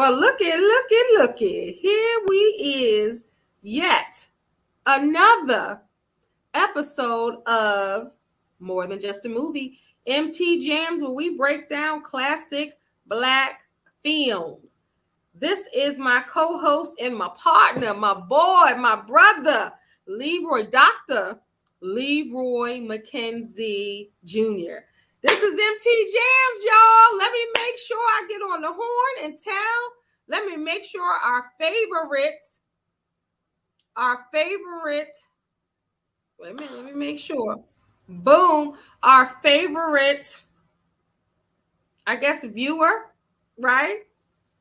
Well, looky. Here we is yet another episode of More Than Just a Movie, MT Jams, where we break down classic Black films. This is my co-host and my partner, my boy, my brother, Dr. Leroy Mckenzie Jr. This is MT Jams, y'all. Let me make sure I get on the horn and tell. Let me make sure our favorite, wait a minute, let me make sure. Boom, our favorite, I guess, viewer, right?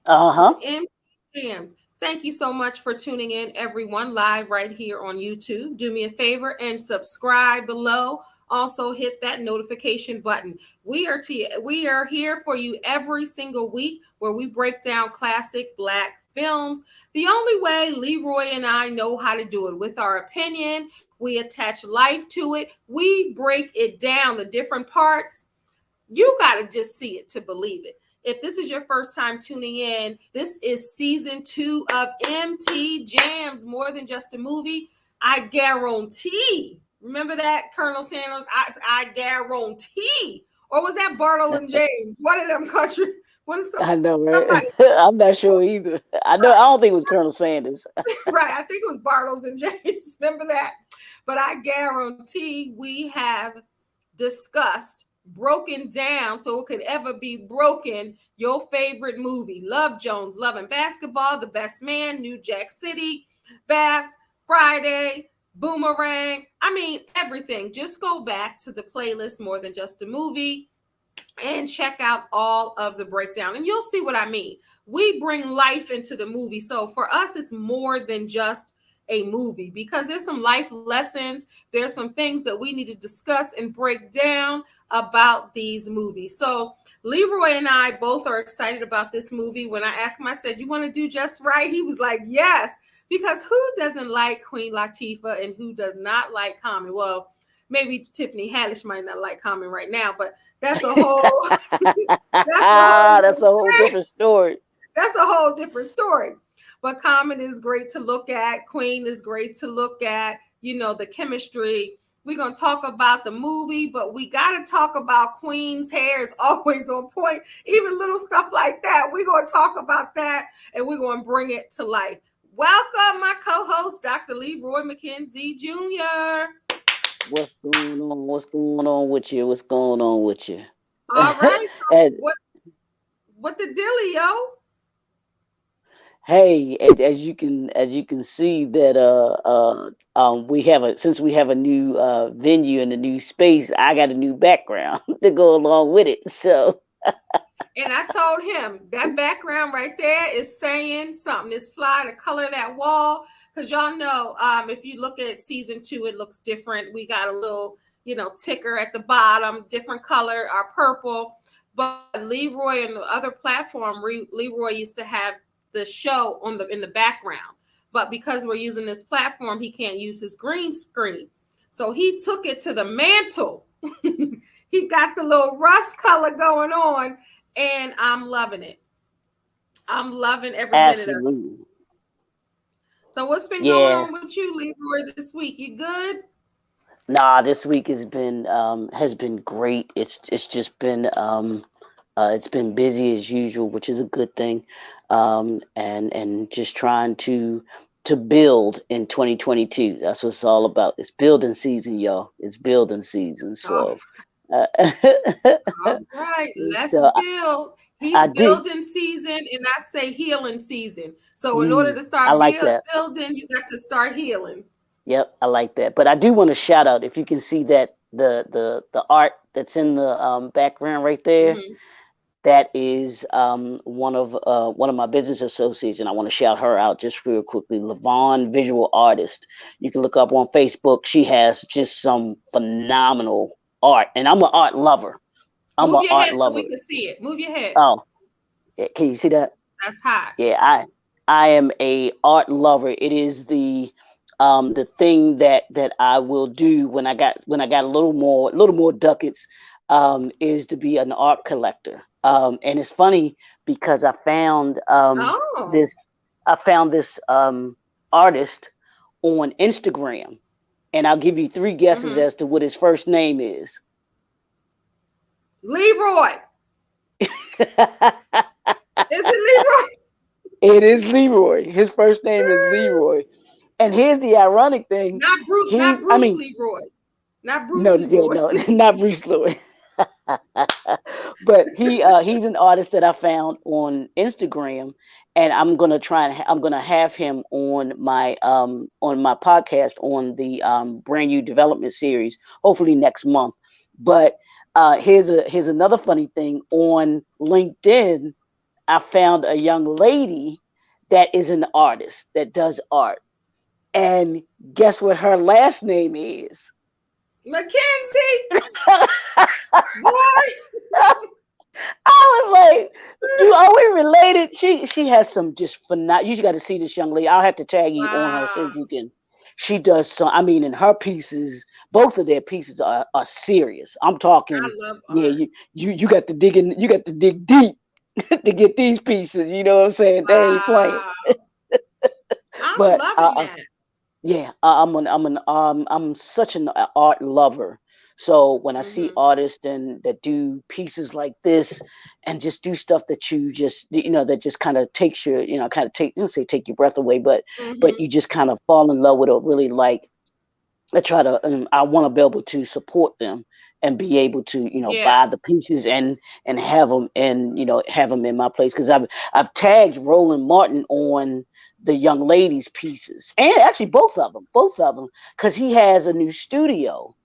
MT Jams. Thank you so much for tuning in, everyone, live right here on YouTube. Do me a favor and subscribe below. Also hit that notification button. We are here for you every single week where we break down classic Black films the only way Leroy and I know how to do it, with our opinion. We attach life to it. We break it down, the different parts. You got to just see it to believe it. If this is your first time tuning in, this is season 2 of MT Jams, More Than Just a Movie. I guarantee. Remember that, Colonel Sanders? I guarantee. Or was that Bartle and James? One of them country. I know, right? I'm not sure either. I don't think it was Colonel Sanders. Right. I think it was Bartles and James. Remember that? But I guarantee we have discussed, broken down so it could ever be broken, your favorite movie. Love Jones, Love and Basketball, The Best Man, New Jack City, Babs, Friday, Boomerang. I mean, everything. Just go back to the playlist More Than Just a Movie and check out all of the breakdown, and you'll see what I mean. We bring life into the movie. So for us, it's more than just a movie, because there's some life lessons. There's some things that we need to discuss and break down about these movies. So Leroy and I both are excited about this movie. When I asked him, I said, "You want to do Just Right?" He was like, "Yes." Because who doesn't like Queen Latifah and who does not like Common? Well, maybe Tiffany Haddish might not like Common right now, but that's a whole that's a whole different story. That's a whole different story. But Common is great to look at. Queen is great to look at. You know, the chemistry. We're going to talk about the movie, but we got to talk about Queen's hair is always on point. Even little stuff like that. We're going to talk about that, and we're going to bring it to life. Welcome, my co-host, Dr. Leroy Mckenzie Jr. What's going on? What's going on with you? What's going on with you? All right. So what the dilly, yo? Hey, as you can see that since we have a new venue and a new space, I got a new background to go along with it. So and I told him that background right there is saying something. It's fly, the color of that wall. Because y'all know, if you look at season 2, it looks different. We got a little, ticker at the bottom, different color, our purple. But Leroy and the other platform, Leroy used to have the show in the background. But because we're using this platform, he can't use his green screen. So he took it to the mantle. He got the little rust color going on, and I'm loving it. I'm loving every minute of it. So what's been going on with you, Leroy, this week? You good? Nah, this week has been great. It's just been it's been busy as usual, which is a good thing. And just trying to build in 2022. That's what it's all about. It's building season, y'all. It's building season. So all right, let's build. He's building season, and I say healing season. So in order to start building, you got to start healing. Yep, I like that. But I do want to shout out, if you can see that the art that's in the background right there, that is one of my business associates, and I want to shout her out just real quickly. Lavon, visual artist. You can look up on Facebook. She has just some phenomenal art, and I'm an art lover. Move your head so we can see it. Move your head. Oh, yeah, can you see that? That's hot. Yeah, I am a art lover. It is the thing that I will do when I got a little more ducats, is to be an art collector. And it's funny because I found Oh. this artist on Instagram, and I'll give you 3 guesses as to what his first name is. Leroy. Is it Leroy? It is Leroy. His first name is Leroy. And here's the ironic thing. Not Bruce. Not Bruce Leroy. Not Bruce No, yeah, Leroy. no, not Bruce Leroy. But he's an artist that I found on Instagram, and I'm gonna I'm gonna have him on my podcast on the brand new development series, hopefully next month. But here's another funny thing. On LinkedIn, I found a young lady that is an artist that does art, and guess what her last name is? Mckenzie. Boy. I was like, are we related? She has some just phenomenal. You got to see this young lady. I'll have to tag you on her so you can. She does some. I mean, in her pieces, both of their pieces are serious. I'm talking. I love Yeah, art. you got to dig in. You got to dig deep to get these pieces. You know what I'm saying? They ain't playing. I'm But loving that. yeah, I'm such an art lover. So when I see artists and that do pieces like this and just do stuff that you just that just kind of takes your kind of take, don't say take your breath away, but you just kind of fall in love with or really like. I want to be able to support them and be able to buy the pieces and have them and have them in my place, because I've tagged Roland Martin on the young lady's pieces, and actually both of them, because he has a new studio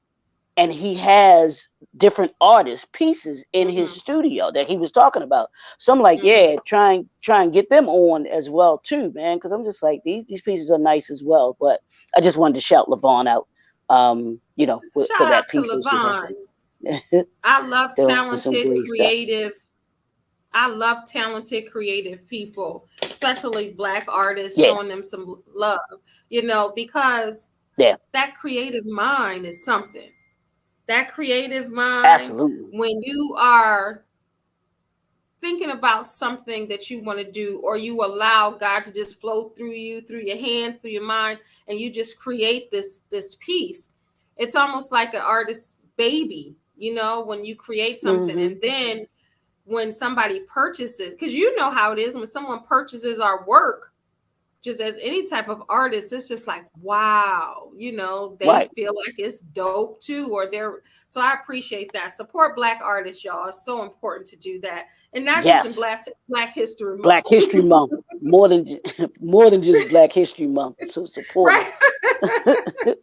and he has different artist pieces in his studio that he was talking about. So I'm like, yeah, try and get them on as well too, man, because I'm just like, these pieces are nice as well. But I just wanted to shout Levon out, for Shout that out to piece that she Levon. has. I love For some talented, great stuff. creative. I love talented, creative people, especially Black artists, showing them some love, because that creative mind is something. That creative mind, Absolutely. when you are thinking about something that you want to do, or you allow God to just flow through you, through your hands, through your mind, and you just create this piece. It's almost like an artist's baby, when you create something, and then when somebody purchases, because you know how it is when someone purchases our work, just as any type of artist, it's just like, wow, they feel like it's dope too, so I appreciate that. Support Black artists, y'all. It's so important to do that, and not just in Black History Month. Black History Month, more than just Black History Month. So support it.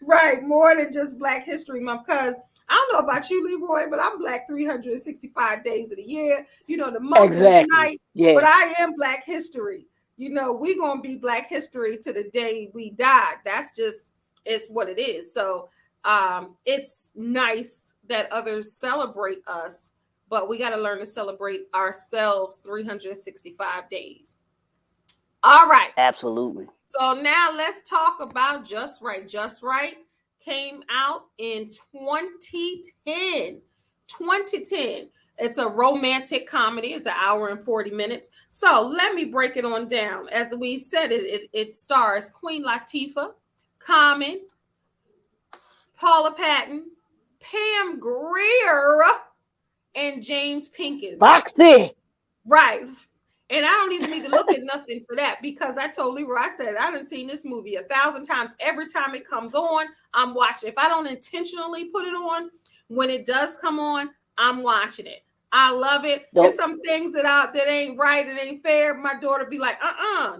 Right, more than just Black History Month, because I don't know about you, Leroy, but I'm Black 365 days of the year. The month is night, but I am Black history. We're going to be Black history to the day we die. That's just, it's what it is. So it's nice that others celebrate us, but we got to learn to celebrate ourselves 365 days. All right. Absolutely. So now let's talk about Just Wright. Just Wright came out in 2010. 2010. It's a romantic comedy. It's an hour and 40 minutes. So let me break it on down. As we said, it stars Queen Latifah, Common, Paula Patton, Pam Grier, and James Pinkins. Foxy. Right. And I don't even need to look at nothing for that, because I told Leroy, I said, I done seen this movie 1,000 times. Every time it comes on, I'm watching. If I don't intentionally put it on, when it does come on, I'm watching it. I love it. There's some things that ain't right, it ain't fair. My daughter be like,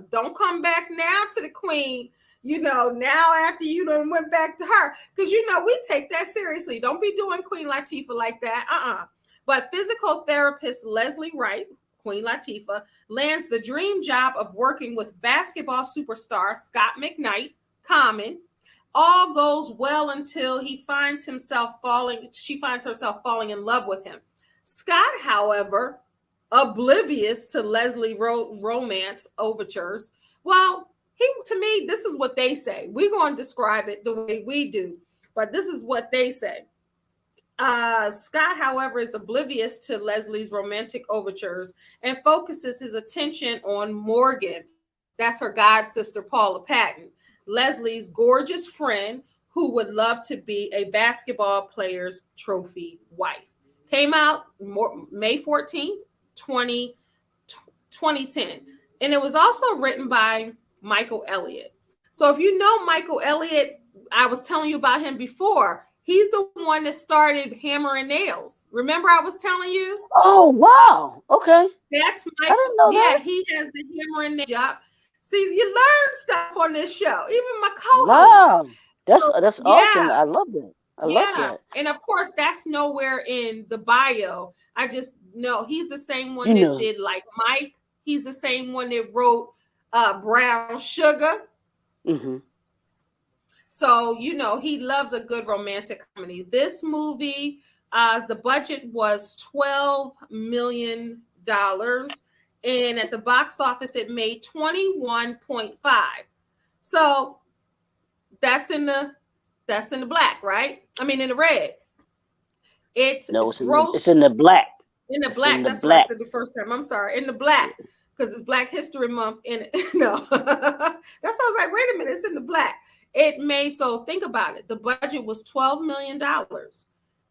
don't come back now to the Queen. Now after you done went back to her. Because, we take that seriously. Don't be doing Queen Latifah like that. But physical therapist Leslie Wright, Queen Latifah, lands the dream job of working with basketball superstar Scott McKnight, Common. All goes well until she finds herself falling in love with him. Scott, however, oblivious to Leslie romance overtures. Well, to me, this is what they say. We're going to describe it the way we do, but this is what they say. Scott, however, is oblivious to Leslie's romantic overtures and focuses his attention on Morgan. That's her god sister, Paula Patton, Leslie's gorgeous friend who would love to be a basketball player's trophy wife. Came out May 14th, 2010. And it was also written by Michael Elliott. So if you know Michael Elliott, I was telling you about him before. He's the one that started Hammer and Nails. Remember I was telling you? Oh, wow. Okay. That's I didn't know Yeah, that. he has the Hammer and Nails job. See, you learn stuff on this show, even my co-host. Wow. So, That's awesome. I love that. I love yeah. that. And of course, that's nowhere in the bio. I just know he's the same one You that know. did like Mike. He's the same one that wrote Brown Sugar. Mm-hmm. So, you know, he loves a good romantic comedy. This movie, the budget was $12 million. And at the box office, it made 21.5. So that's in the black, right? I mean, in the red. It No, grossed it's in the black. in the It's black. in the That's what I black. said the first time. I'm sorry, in the black, because it's Black History Month in it. No, that's why I was like, wait a minute, it's in the black. It made, so think about it. The budget was $12 million, and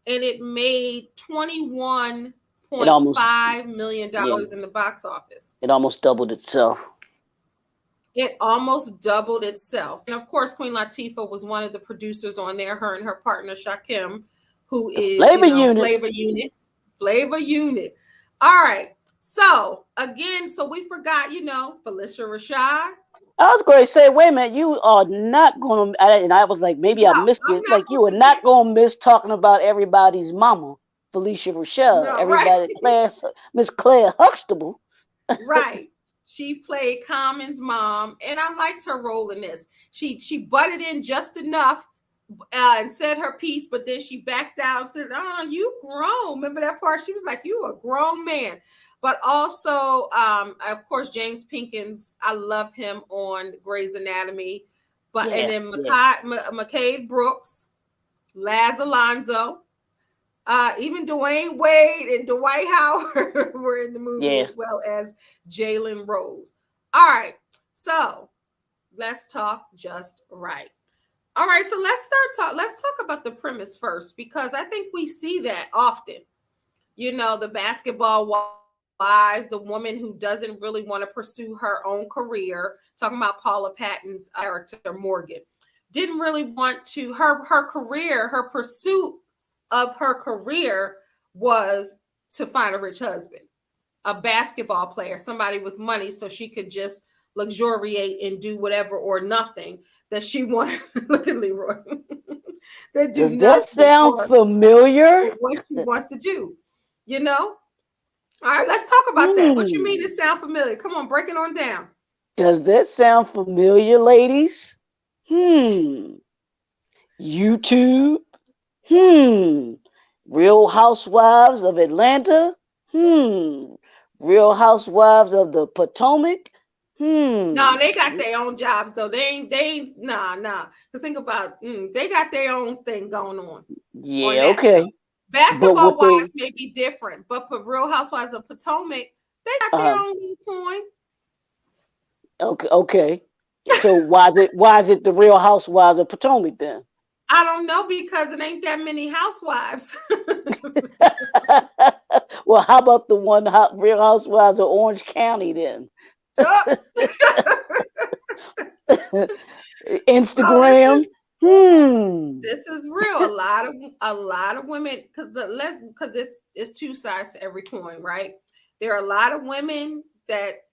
it made $21.5 million in the box office. It almost doubled itself. It almost doubled itself. And of course, Queen Latifah was one of the producers on there, her and her partner, Shakim, who is, Flavor you know, Unit. Flavor Unit. All right. So again, so we forgot, you know, Felicia Rashad. I was going to say, wait a minute, you are not going to, and I was like, maybe I missed it. Like, you are not going to miss talking about everybody's mama, Felicia Rashad. No, Everybody, Miss Claire Huxtable. Right. She played Common's mom, and I liked her role in this. She butted in just enough and said her piece, but then she backed out and said, "Oh, you grown." Remember that part? She was like, "You a grown man." But also, of course, James Pinkins. I love him on Grey's Anatomy. But and then McCade Brooks, Laz Alonso. Even Dwayne Wade and Dwight Howard were in the movie, as well as Jalen Rose. All right, so let's talk just right. All right, so let's talk about the premise first, because I think we see that often. You know, the basketball wives, the woman who doesn't really want to pursue her own career. Talking about Paula Patton's character Morgan, didn't really want to her career, her pursuit of her career was to find a rich husband, a basketball player, somebody with money, so she could just luxuriate and do whatever or nothing that she wanted. Look at Leroy. Does that sound familiar? What she wants to do, you know? All right, let's talk about that. What you mean it sound familiar? Come on, break it on down. Does that sound familiar, ladies? YouTube? Real Housewives of Atlanta? Real Housewives of the Potomac? No, they got their own jobs though. They ain't nah. Cause think about they got their own thing going on. Yeah, okay. Show. Basketball wives may be different, but for Real Housewives of Potomac, they got their own coin. Okay. So why is it the Real Housewives of Potomac then? I don't know, because it ain't that many housewives. Well, how about the one Real Housewives of Orange County then? Instagram. This is real. A lot of women, because it's two sides to every coin, right? There are a lot of women that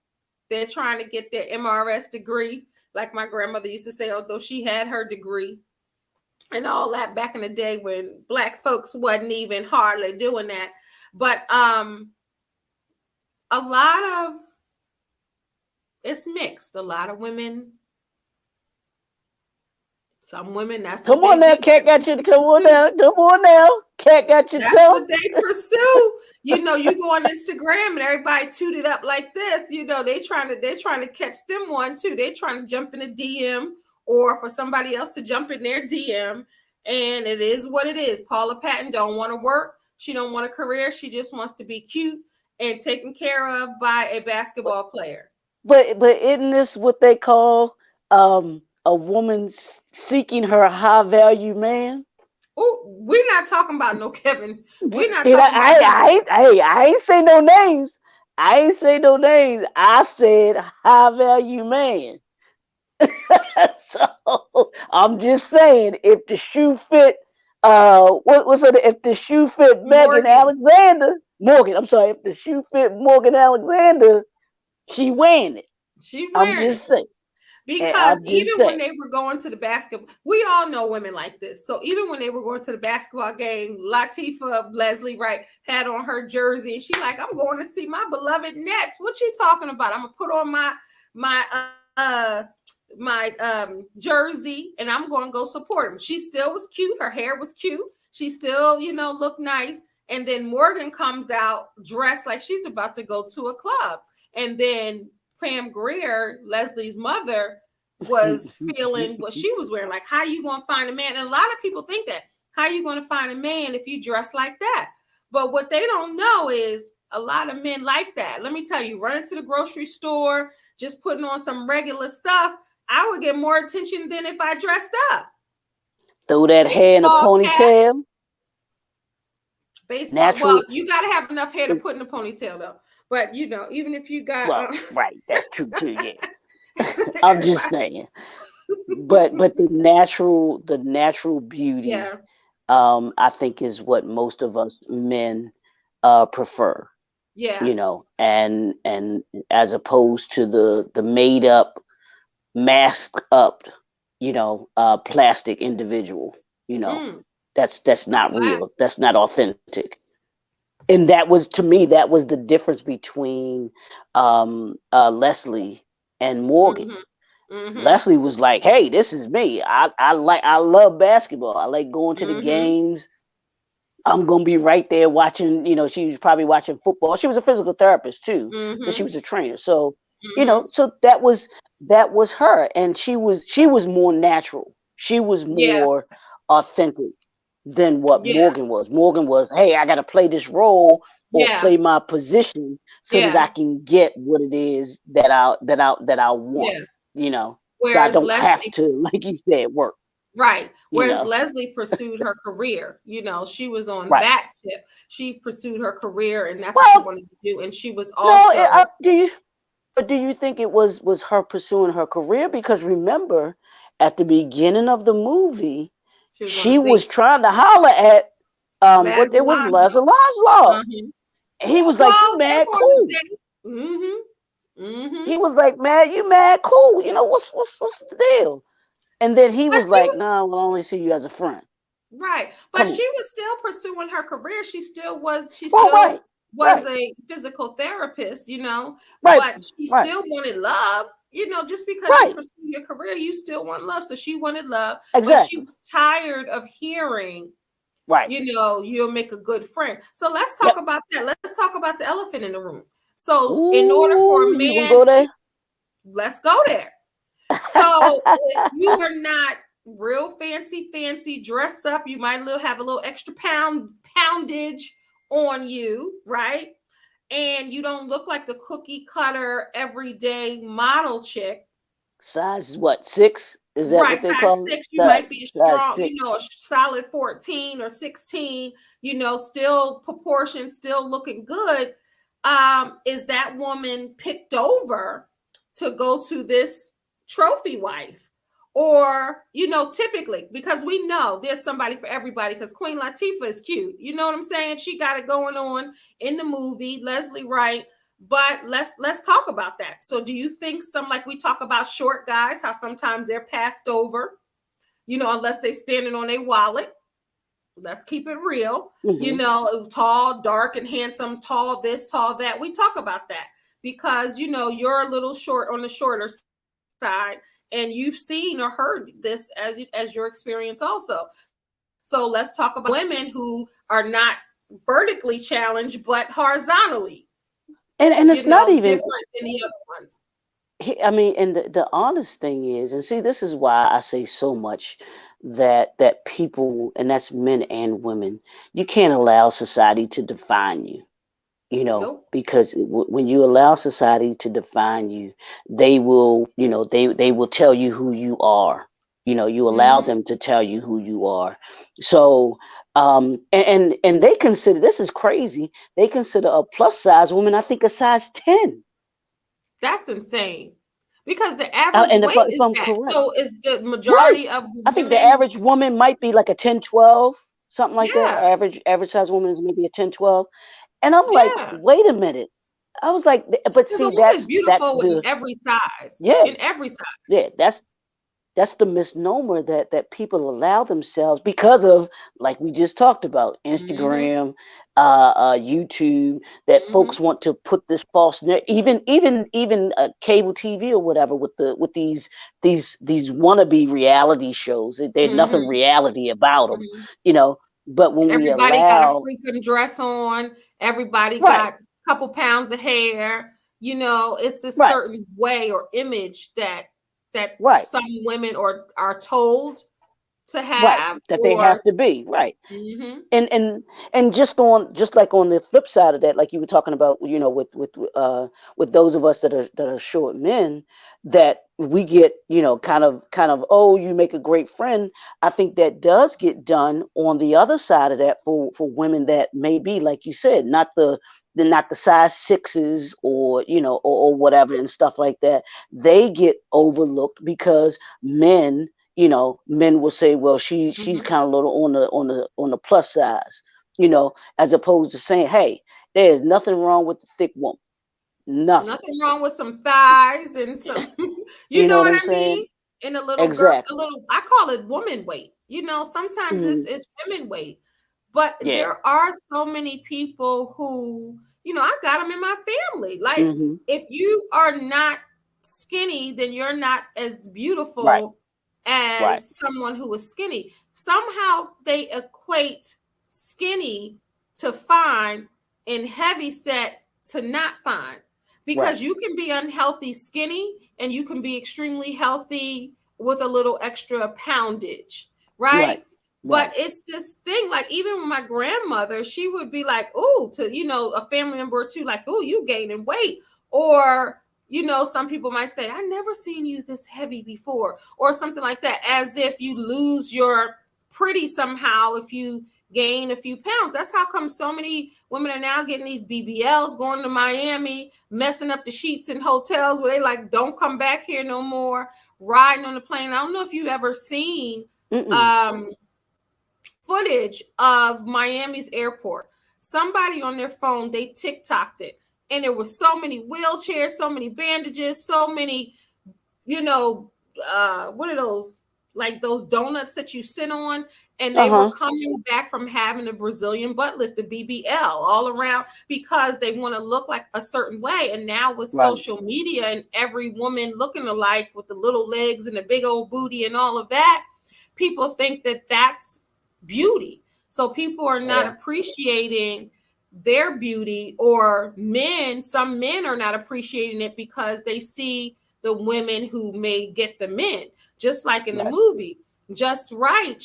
they're trying to get their MRS degree, like my grandmother used to say, although she had her degree and all that back in the day when Black folks wasn't even hardly doing that. But a lot of it's mixed. A lot of women, some women, that's come on now, Cat got you. Come on now, Cat got you. That's what they pursue. You know, you go on Instagram and everybody tooted up like this. You know, they're trying to catch them one too. They're trying to jump in a DM, or for somebody else to jump in their DM and it is what it is. Paula Patton don't want to work. She don't want a career. She just wants to be cute and taken care of by a basketball player. But isn't this what they call a woman seeking her high value man? Oh, we're not talking about no Kevin. We're not And talking about I ain't say no names. I ain't say no names. I said high value man. So I'm just saying, if the shoe fit, what was it? If the shoe fit Megan Morgan. I'm sorry. If the shoe fit Morgan Alexander, she wearing it. She I'm wearing just it. saying. Because even when they were going to the basketball, we all know women like this. So even when they were going to the basketball game, Latifah, Leslie Wright had on her jersey, and she like, I'm going to see my beloved Nets. What you talking about? I'm gonna put on my jersey, and I'm going to go support him. She still was cute. Her hair was cute. She still, looked nice. And then Morgan comes out dressed like she's about to go to a club, and then Pam Grier, Leslie's mother, was feeling what she was wearing. Like, how you going to find a man? And a lot of people think that. How you going to find a man if you dress like that? But what they don't know is a lot of men like that. Let me tell you, running to the grocery store, just putting on some regular stuff, I would get more attention than if I dressed up. Throw that hair in a ponytail. Baseball. Natural. Well, you got to have enough hair to put in a ponytail, though. But even if you got right, that's true too. Yeah, I'm just saying. But the natural beauty, I think, is what most of us men prefer. Yeah. And as opposed to the made up, masked up, plastic individual. That's not real. That's not authentic. And that was, to me, that was the difference between Leslie and Morgan. Mm-hmm. Leslie was like, "Hey, this is me. I love basketball. I like going to the games. I'm gonna be right there watching." She was probably watching football. She was a physical therapist too, so she was a trainer. So so that was her, and she was more natural. She was more authentic than what Morgan was. Morgan was, hey, I got to play this role or play my position so that I can get what it is that I want. Whereas so I don't Leslie, have to, like you said, work. Right. Whereas Leslie pursued her career. She was on that tip. She pursued her career, and that's what she wanted to do. And she was also. Do you think it was her pursuing her career? Because remember, at the beginning of the movie, she was trying to holler at what there was Leslie Laszlo. He was like, "You mad cool." He was like, "Mad, you mad cool. What's the deal?" And then he was like, "No, we'll only see you as a friend." Right, but she was still pursuing her career. She still was. She still was a physical therapist. But she still wanted love. Just because you pursue your career, you still want love. So she wanted love, but she was tired of hearing, you'll make a good friend. So let's talk about that. Let's talk about the elephant in the room. So in order for a man let's go there. So if you are not real fancy dressed up, you might have a little extra poundage on you, right? And you don't look like the cookie cutter everyday model chick. Size what, 6? Is that what they call it? 6. You might be a strong, a solid 14 or 16, still proportioned, still looking good. Is that woman picked over to go to this trophy wife? Or, typically, because we know there's somebody for everybody, because Queen Latifah is cute. You know what I'm saying? She got it going on in the movie, Leslie Wright. But let's talk about that. So do you think like we talk about short guys, how sometimes they're passed over, unless they're standing on a wallet? Let's keep it real. Tall, dark, and handsome, tall this, tall that. We talk about that because, you're a little short on the shorter side, and you've seen or heard this as your experience also. So let's talk about women who are not vertically challenged, but horizontally. And it's not even different than the other ones. I mean, and the honest thing is, and see, this is why I say so much that people, and that's men and women, you can't allow society to define you. Nope. Because when you allow society to define you, they will, they will tell you who you are. You allow Mm-hmm. them to tell you who you are. So, and they consider, this is crazy. They consider a plus size woman, I think, a size 10. That's insane. Because the average And weight if is I'm that. correct, So is the right? majority of the I think the women. average woman might be like a 10, 12, something like that. Yeah. Average size woman is maybe a 10, 12. And I'm like, Yeah. wait a minute. I was like, but Because a see, woman is that's beautiful in the, every size. yeah, In every size. yeah, that's the misnomer that people allow themselves because of, like we just talked about, Mm-hmm. Instagram, YouTube, that Mm-hmm. folks want to put this false even cable TV or whatever, with these wannabe reality shows. There's nothing Mm-hmm. reality about them, Mm-hmm. you know. But when we Everybody got a allow, freaking dress on. Everybody right, got a couple pounds of hair. It's a right, certain way or image that right, some women are told to right, have that they or have to be right. mhm, And just like on the flip side of that, like you were talking about, with those of us that are short men, that we get, kind of, oh, you make a great friend. I think that does get done on the other side of that for women that may be, like you said, not the size sixes, or or whatever, and stuff like that. They get overlooked because men will say, well, she's mhm. kind of little on the plus size, as opposed to saying, hey, there's nothing wrong with the thick woman. Nothing. Nothing wrong with some thighs and some, you You know know what what I'm I mean? saying? And a little girl, a Exactly. little, I call it woman weight. Sometimes it's Hmm. it's women weight, but Yeah. there are so many people who, I got them in my family. Like, Hmm. if you are not skinny, then you're not as Right. beautiful Right. as someone who is skinny. Somehow they equate skinny to fine and heavy set to not fine, Right. because you can be unhealthy skinny and you can be extremely healthy with a little extra poundage, Right. right? But Right. it's this thing, like, even with my grandmother, she would be like, oh, to, a family member or two, like, oh, you gaining weight. Or, some people might say, I never seen you this heavy before, or something like that, as if you lose your pretty somehow if you gain a few pounds. That's how come so many women are now getting these BBLs, going to Miami, messing up the sheets in hotels where they like, don't come back here no more, riding on the plane. I don't know if you've ever seen Mm-mm. um, footage of Miami's airport. Somebody on their phone, they TikToked it. And there were so many wheelchairs, so many bandages, so many, you know, what are those? Like those donuts that you sit on, and they were Uh-huh. coming back from having a Brazilian butt lift, the BBL, all around, because they want to look like a certain way. And now with Right. social media and every woman looking alike with the little legs and the big old booty and all of that, people think that that's beauty. So people are not Yeah. appreciating their beauty, or some men are not appreciating it because they see the women who may get the men, just like in the Right. movie Just Right.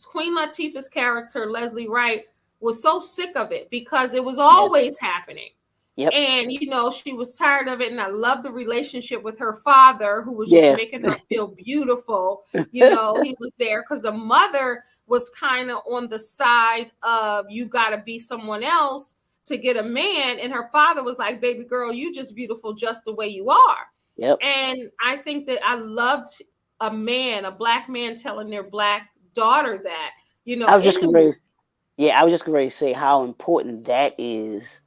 Queen Latifah's character, Leslie Wright, was so sick of it because it was Yeah. always happening. Yep. And, she was tired of it. And I love the relationship with her father, who was just Yeah. making her feel beautiful. He was there because the mother was kind of on the side of, you got to be someone else to get a man. And her father was like, baby girl, you just beautiful just the way you are. Yep. And I think that I loved a black man telling their black daughter that, I was just in the gonna movie. raise. Yeah, I was just going to say how important that is.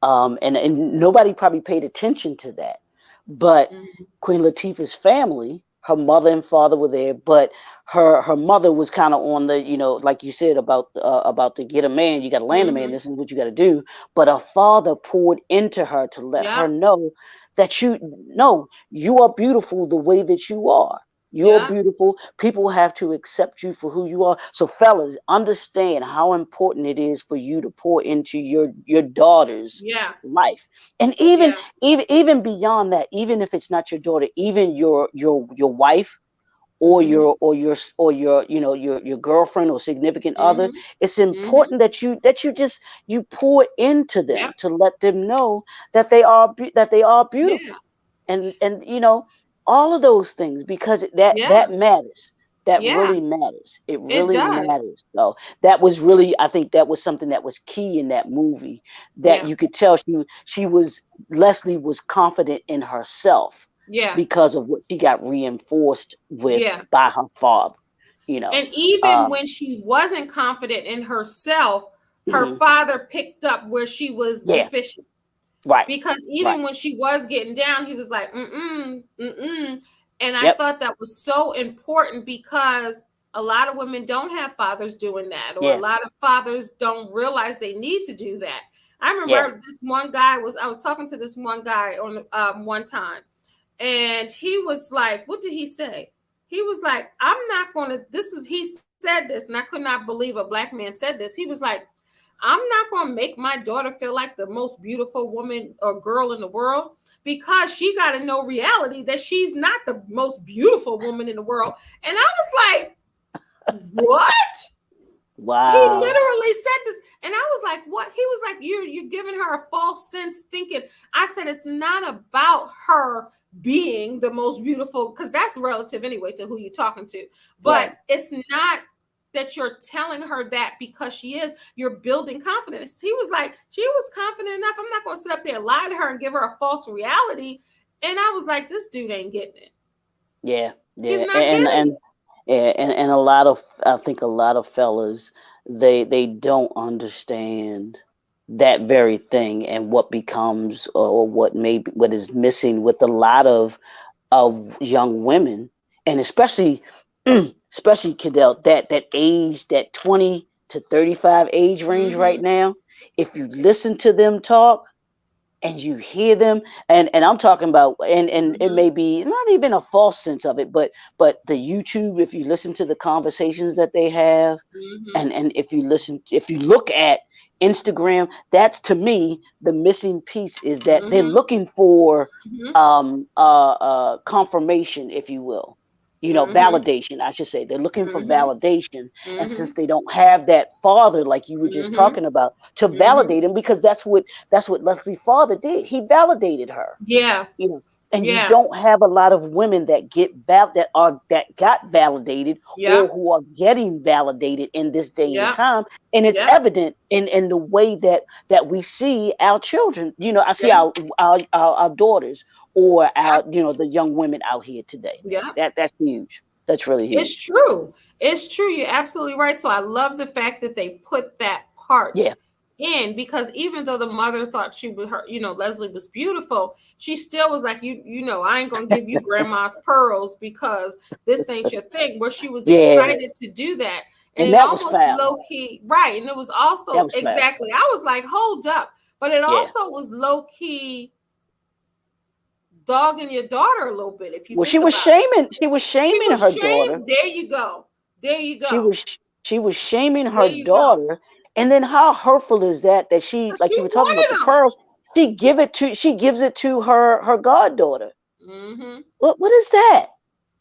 And nobody probably paid attention to that. But Mhm. Queen Latifah's family, her mother and father were there, but her mother was kind of on the, like you said, about to get a man, you got to land a man. Mhm. This is what you got to do. But her father poured into her to let her Yep. know that you are beautiful the way that you are. You're beautiful. People have to accept you for who you are. So fellas, understand how important it is for you to pour into your daughter's life. And even beyond that, even if it's not your daughter, even your wife, or your your girlfriend or significant other, it's important that you pour into them to let them know that they are beautiful, and all of those things, because that matters. That really matters. It really matters. So that was really, I think that was something that was key in that movie, that you could tell Leslie was confident in herself, because of what she got reinforced with by her father. And even when she wasn't confident in herself, her father picked up where she was deficient. Right. Because even when she was getting down, he was like, And I thought that was so important, because a lot of women don't have fathers doing that, or a lot of fathers don't realize they need to do that. I remember this one guy I was talking to this one guy on one time, and he was like, what did he say? He was like, I'm not going to, he said this, and I could not believe a black man said this. He was like, I'm not going to make my daughter feel like the most beautiful woman or girl in the world, because she got to know reality that she's not the most beautiful woman in the world. And I was like, what? Wow. He literally said this. And I was like, what? He was like, you're giving her a false sense thinking. I said, it's not about her being the most beautiful, because that's relative anyway to who you're talking to. But it's not that you're telling her that because she is. You're building confidence. He was like, she was confident enough. I'm not going to sit up there and lie to her and give her a false reality. And I was like, this dude ain't getting it. Yeah. He's not getting it. And I think a lot of fellas, they don't understand that very thing, and what becomes, or what is missing with a lot of young women, and especially Cadell, that age, that 20 to 35 age range right now. If you listen to them talk, and you hear them, and I'm talking about, and it may be not even a false sense of it, but the YouTube, if you listen to the conversations that they have, and if you look at Instagram, that's, to me, the missing piece, is that they're looking for confirmation, if you will. Validation, I should say. They're looking for validation. And since they don't have that father, like you were just talking about, to validate him, because that's what Leslie's father did. He validated her. Yeah. And you don't have a lot of women that got validated, or who are getting validated in this day and time. And it's evident in the way that we see our children. I see our daughters, or our the young women out here today. That's huge. That's really huge. It's true. You're absolutely right. So I love the fact that they put that part in, because even though the mother thought Leslie was beautiful, she still was like, I ain't gonna give you grandma's pearls, because this ain't your thing. Where she was excited to do that. And it almost low key, right? And it was also exactly. I was like, hold up, but it also was low key dogging your daughter a little bit. If you she was shaming her daughter. There you go. She was shaming her daughter. And then how hurtful is that she, like you were talking about the pearls, she gives it to her goddaughter. What is that?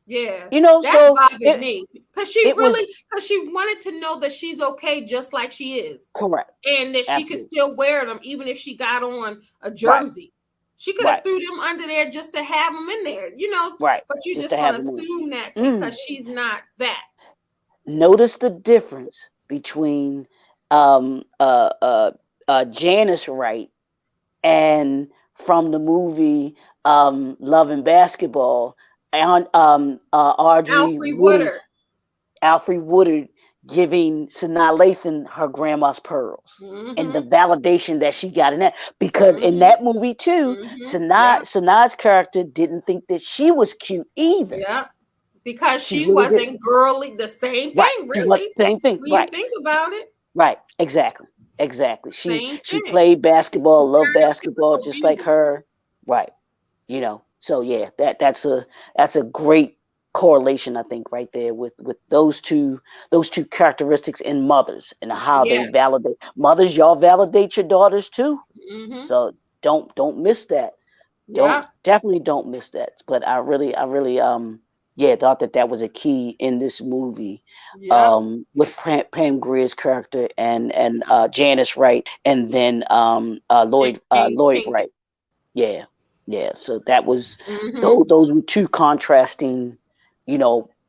Yeah, that bothered me, because she wanted to know that she's okay just like she is. Correct. And that she could still wear them even if she got on a jersey. She could have threw them under there just to have them in there, Right. But you just want to assume that because she's not that. Notice the difference between Janice Wright, and from the movie Love and Basketball, and Alfre Woodard giving Sanaa Lathan her grandma's pearls, and the validation that she got in that, because in that movie too, Sanaa's character didn't think that she was cute either. Yeah, because she really wasn't girly. The same thing, really. Same thing. When you think about it. Right. Exactly. She played basketball, loved basketball, just like her. Right. So yeah, that's a great correlation, I think, right there with those two characteristics in mothers and how they Yeah. validate mothers. Y'all validate your daughters too, Mm-hmm. so don't miss that. Yeah. Definitely don't miss that. But I really yeah, thought that was a key in this movie, Yeah. with Pam Grier's character and Janice Wright, and then And Lloyd King. Wright. Yeah, yeah. So that was Mm-hmm. those were two contrasting,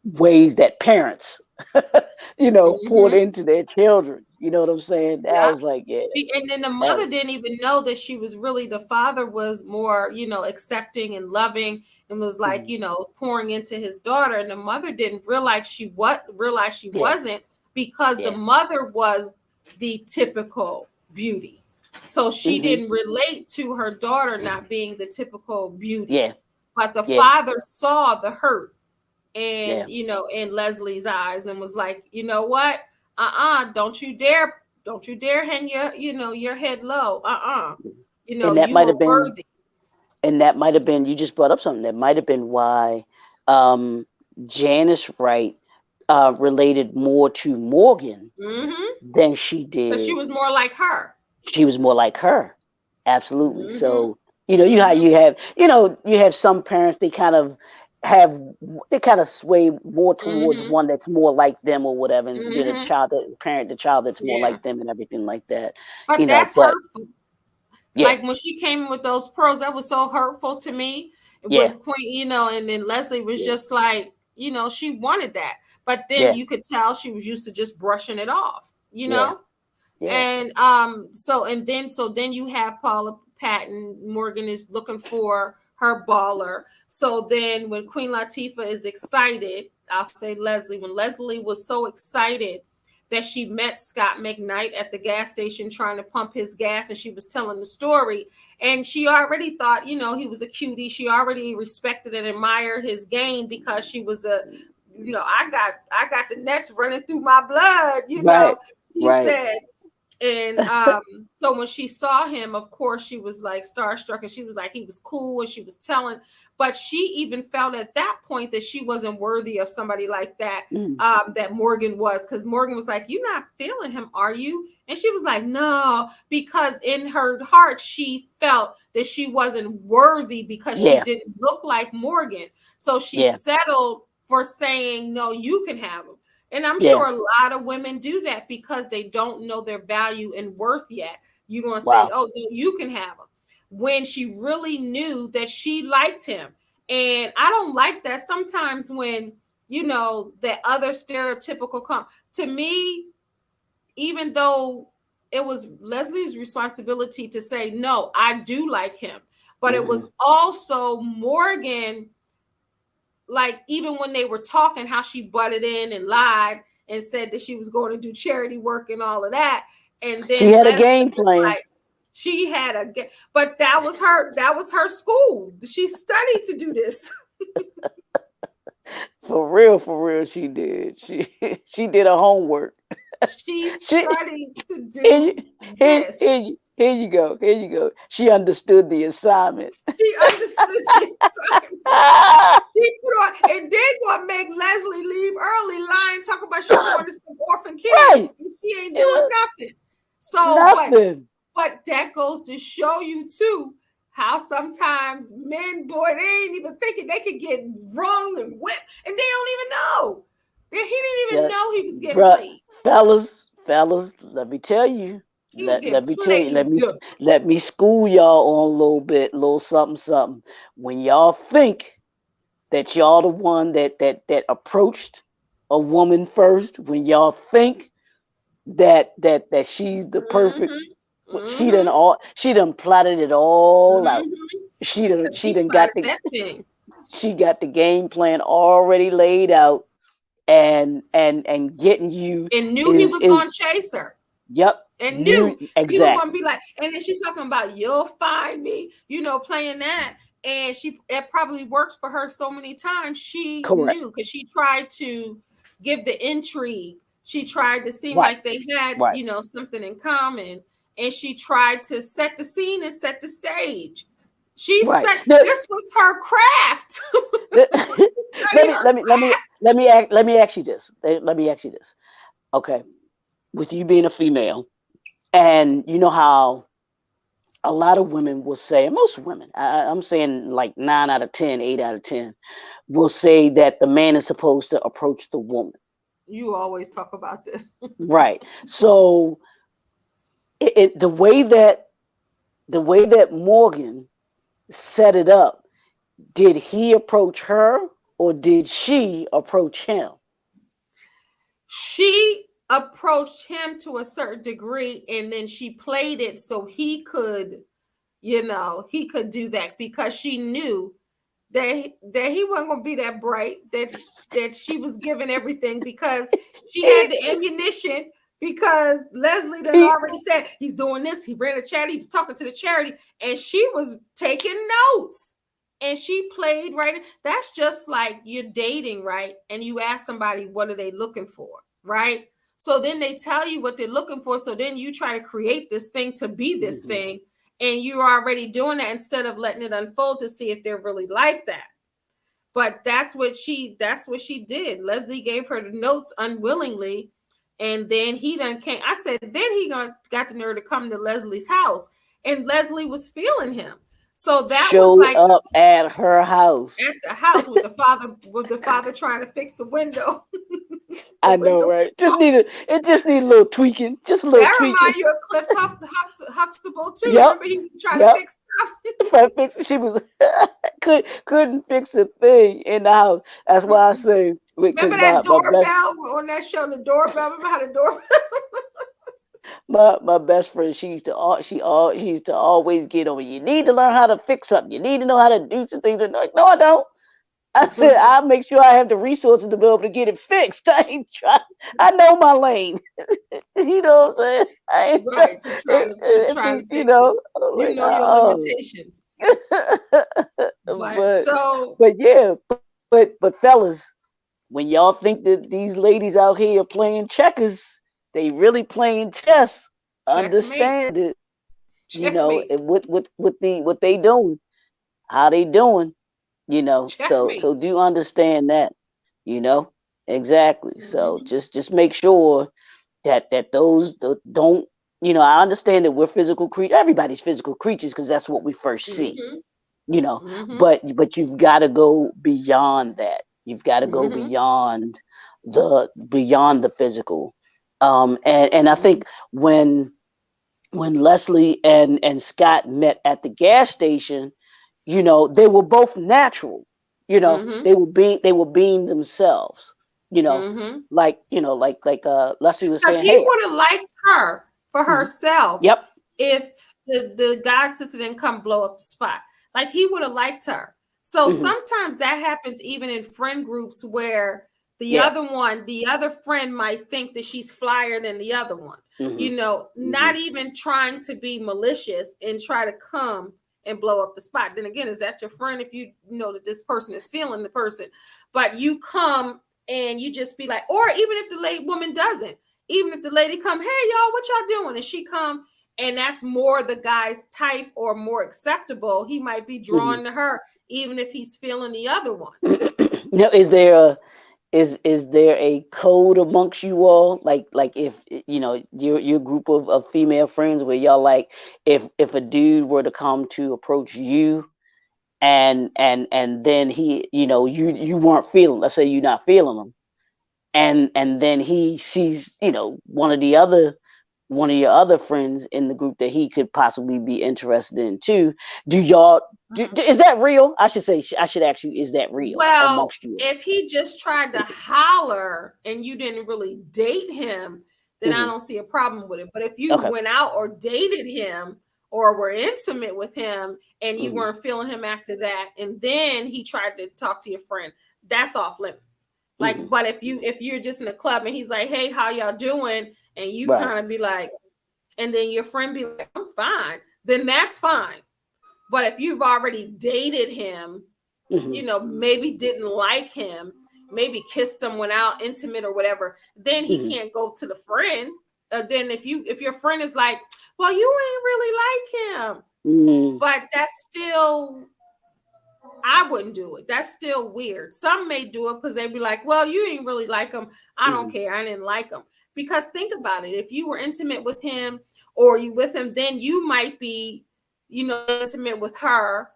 ways that parents, poured Mm-hmm. into their children. You know what I'm saying? I Yeah. was like, yeah, And then the that mother was, didn't even know that she was really, the father was more, accepting and loving, and was like, mhm, pouring into his daughter. And the mother didn't realize she yeah, wasn't, because the yeah, mother was the typical beauty. So she hmm, didn't relate to her daughter not being the typical beauty. yeah, But the yeah, father saw the hurt, yeah, and in Leslie's eyes, and was like, you know what? Don't you dare hang your head low. and that might You are have been worthy. and that might have been, you just brought up something that might have been why, um, Janice Wright related more to Morgan Mm-hmm. than she Because she did. was more like her. She was more like her. Absolutely. Mm-hmm. So, you how Mm-hmm. you have some parents, have they kind of sway more towards Mm-hmm. one that's more like them or whatever, and Mm-hmm. the child that's more Yeah. like them and everything like that. But that's But hurtful. yeah, Like when she came in with those pearls, that was so hurtful to me yeah, with Queen, and then Leslie was yeah, just like, she wanted that. But then yeah, you could tell she was used to just brushing it off, yeah, yeah. And so then you have Paula Patton. Morgan is looking for her baller. So then when Queen Latifah is excited, I'll say Leslie, when Leslie was so excited that she met Scott McKnight at the gas station trying to pump his gas, and she was telling the story, and she already thought, he was a cutie. She already respected and admired his game, because she was I got the Nets running through my blood, Right, he right. said. And so when she saw him, of course, she was like starstruck, and she was like, he was cool, and she was telling, but she even felt at that point that she wasn't worthy of somebody like that, Mm, that Morgan was, because Morgan was like, "You're not feeling him, are you?" And she was like, "No," because in her heart she felt that she wasn't worthy because she yeah, didn't look like Morgan. So she yeah, settled for saying, "No, you can have him." And I'm yeah. sure a lot of women do that because they don't know their value and worth yet. You're going to say, Wow. "Oh, no, you can have him," when she really knew that she liked him. And I don't like that sometimes when, the other stereotypical come to me, even though it was Leslie's responsibility to say, "No, I do like him." But it Hmm. was also Morgan, like even when they were talking, how she butted in and lied and said that she was going to do charity work and all of that. And She then had a Leslie game was plan. like, she had but that was her school. She studied to do this. For real, she did. She she did her homework. She She studied to here you, do this. here you go. Here you go. She understood the assignment. She understood the assignment. She put on, and then gonna make Leslie leave early, lying, talk about she going to some orphan kids. Right. And she ain't doing You nothing. So, but Nothing. But that goes to show you too how sometimes men, boy, they ain't even thinking they could get wrung and whipped, and they don't even know. He didn't even Yeah, know he was getting bruh, played. fellas, let me tell you. He was Let getting me tell you. played good. Let me school y'all on a little bit, little something, something. When y'all think that y'all the one that approached a woman first, when y'all think that she's the perfect, Mm-hmm. she done Mm-hmm. all she done plotted it all out. Mm-hmm. She done Because she he done got plotted the that thing she got the game plan already laid out, and getting you and knew he is was is going to chase her. yep, And new knew he was going to exactly. be like, and then she's talking about, "You'll find me," playing that. And it probably worked for her so many times. She Correct. knew, because she tried to give the intrigue. She tried to seem Right. like they had, Right. something in common. And she tried to set the scene and set the stage. She Right. studied. No, This was her craft. let Study me her let me let me craft. let me ask you this. Let me ask you this. Okay, with you being a female, and you know how a lot of women will say, and most women, I'm saying like 9 out of 10, 8 out of 10, will say that the man is supposed to approach the woman. You always talk about this. Right. So the way that Morgan set it up, did he approach her or did she approach him? She approached him to a certain degree, and then she played it so he could, he could do that because she knew that he wasn't going to be that bright, that she was giving everything because she had the ammunition, because Leslie done He, already said he's doing this, he ran a charity, he was talking to the charity, and she was taking notes, and she played right. That's just like you're dating, right? And you ask somebody, what are they looking for, right? So then they tell you what they're looking for, so then you try to create this thing to be this mm-hmm. thing, and you're already doing that instead of letting it unfold to see if they're really like that. But that's what she did. Leslie gave her the notes unwillingly, and then he done came. I said, then he got the nerve to come to Leslie's house, and Leslie was feeling him. So that was Showed like up at her house. at the house with the father trying to fix the window. The I know, window. right? It just need a little tweaking, just a little That tweaking. reminds you of Cliff Huxtable too. Yep, Remember, he was trying to yep. fix stuff. Trying to fix it. She was couldn't fix a thing in the house. That's why I say, because Remember that doorbell on that show, the doorbell? Remember how the doorbell? my best friend, she used to always get on me. You need to learn how to fix something. You need to know how to do some things. Like, no, I don't. I said, I'll make sure I have the resources to be able to get it fixed. I ain't trying. I know my lane. You know what I'm saying? I ain't Right, to try to you fix it. know, You like, know your limitations. But but so yeah, but fellas, when y'all think that these ladies out here are playing checkers, they really playing chess. checkmate, Understand it, you know, checkmate, and what they doing, how they doing, you know. checkmate. So do understand that, you know, exactly. So Mm-hmm. just make sure that those don't, you know. I understand that we're physical creatures. Everybody's physical creatures because that's what we first see, Mm-hmm. you know. Mm-hmm. But you've got to go beyond that. You've got to go Mm-hmm. beyond the physical. And I Mm-hmm. think when Leslie and Scott met at the gas station, you know, they were both natural. You know, Mm-hmm. they were being themselves. You know, Mm-hmm. like, you know, Leslie was Because saying, he hey, would have liked her for mhm, herself yep, if the god sister didn't come blow up the spot. Like he would have liked her. So hmm, sometimes that happens even in friend groups where yeah, the other friend might think that she's flyer than the other one. hmm, hmm, Not even trying to be malicious and try to come and blow up the spot. Then again, is that your friend if you know that this person is feeling the person? But you come and you just be like, or even if the lady woman doesn't, even if the lady come, hey y'all, what y'all doing? And she come and that's more the guy's type or more acceptable, he might be hmm. drawn to her, even if he's feeling the other one. Now, is there a code amongst you all, like if you know your group of female friends where y'all like, if a dude were to come to approach you and then he, you know, you weren't feeling, let's say you're not feeling him, and then he sees, you know, one of your other friends in the group that he could possibly be interested in too, do y'all is that real? I should ask you, is that real Well, amongst you all? if he just tried to holler and you didn't really date him, then I Hmm. don't see a problem with it. But if you Okay. went out or dated him or were intimate with him and you Hmm. weren't feeling him after that, and then he tried to talk to your friend, that's off limits. Like, Hmm. but if you're just in a club and he's like, hey, how y'all doing? And you Right. kind of be like, and then your friend be like, I'm fine, then that's fine. But if you've already dated him, Hmm. maybe didn't like him, maybe kissed him, went out intimate or whatever, then he Hmm. can't go to the friend. Then if your friend is like, well, you ain't really like him, But that's still, I wouldn't do it. That's still weird. Some may do it because they'd be like, well, you didn't really like him. I don't care. I didn't like him. Because think about it. If you were intimate with him or you with him, then you might be, intimate with her.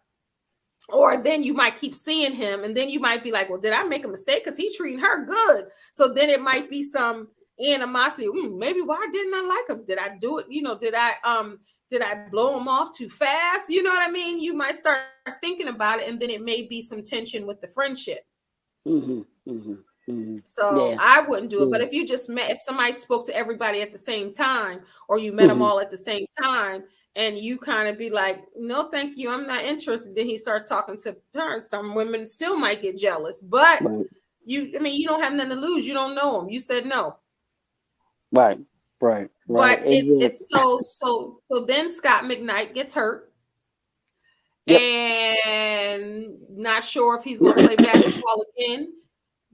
Or then you might keep seeing him. And then you might be like, well, did I make a mistake? Because he's treating her good. So then it might be some animosity. Maybe why didn't I like him? Did I do it? Did I blow him off too fast? You know what I mean? You might start thinking about it, and then it may be some tension with the friendship. So I wouldn't do it. But if you just met, if somebody spoke to everybody at the same time, or you met them all at the same time, and you kind of be like, no, thank you, I'm not interested. Then he starts talking to her. Some women still might get jealous, but you don't have nothing to lose. You don't know him. You said no. Right. But it's so then Scott McKnight gets hurt. And not sure if he's going to play basketball again.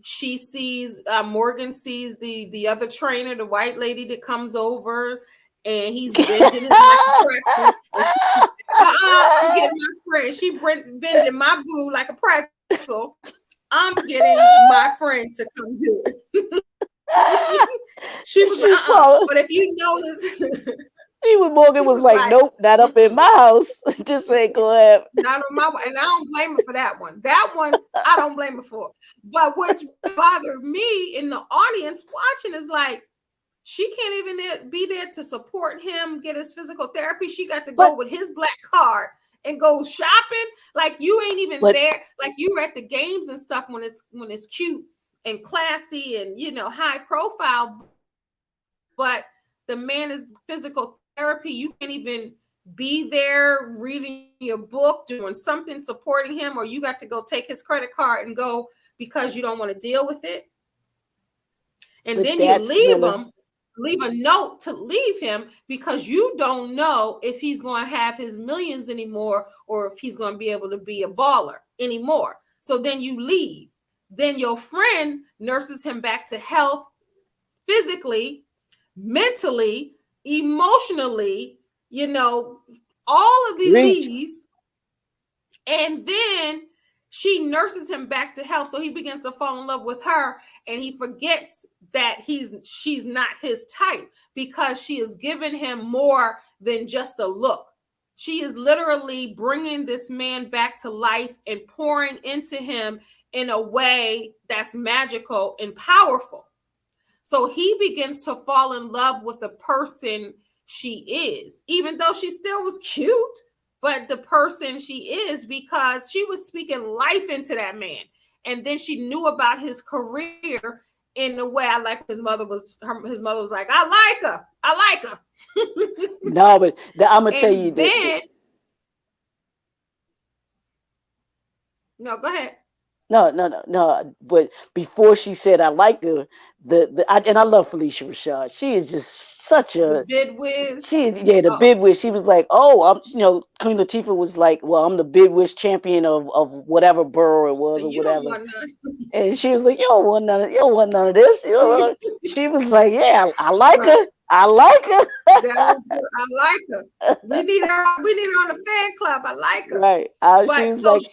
She sees, Morgan sees the other trainer, the white lady that comes over, and he's bending his pretzel. I'm getting my friend. She bending my boo like a pretzel. I'm getting my friend to come do it. She was like, but if you notice, Morgan was like, nope, not up in my house. Just say, go ahead. Not on my, and I don't blame her for that one. That one, I don't blame her for. But what bothered me in the audience watching is like, she can't even be there to support him, get his physical therapy. She got to go with his black card and go shopping. Like, you ain't even there. Like, you were at the games and stuff when it's cute and classy and, high profile. But the man is physical therapy. You can't even be there reading your book, doing something, supporting him, or you got to go take his credit card and go because you don't want to deal with it. And then you leave a note to leave him because you don't know if he's going to have his millions anymore or if he's going to be able to be a baller anymore. So then you leave. Then your friend nurses him back to health physically, mentally, emotionally, all of these. And then she nurses him back to health. So he begins to fall in love with her, and he forgets that she's not his type because she has given him more than just a look. She is literally bringing this man back to life and pouring into him in a way that's magical and powerful. So he begins to fall in love with the person she is, even though she still was cute, but the person she is, because she was speaking life into that man. And then she knew about his career in a way. I like his mother was like, I like her. No, but I'm gonna tell you that. No, go ahead. No. But before she said I like her, and I love Felicia Rashad. She is just such a bid whiz. Bid whiz. She was like, oh, Queen Latifah was like, well, I'm the bid whiz champion of whatever borough it was, so or whatever. And she was like, you don't want none of this. She was like, yeah, I like her. I like her. I like her. We need her on the fan club. I like her. Right.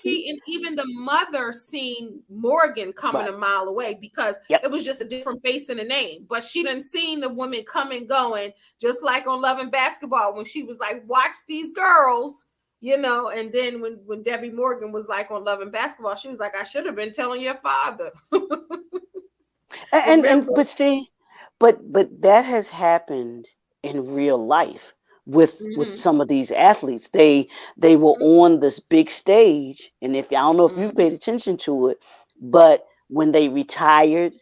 She and even the mother seen Morgan coming a mile away because it was just a different face and a name. But she done seen the women coming, going, just like on Love and Basketball when she was like, watch these girls, and then when Debbie Morgan was like on Love and Basketball, she was like, I should have been telling your father. But see, but that has happened in real life with some of these athletes. They were on this big stage, and I don't know if you paid attention to it, but when they retired,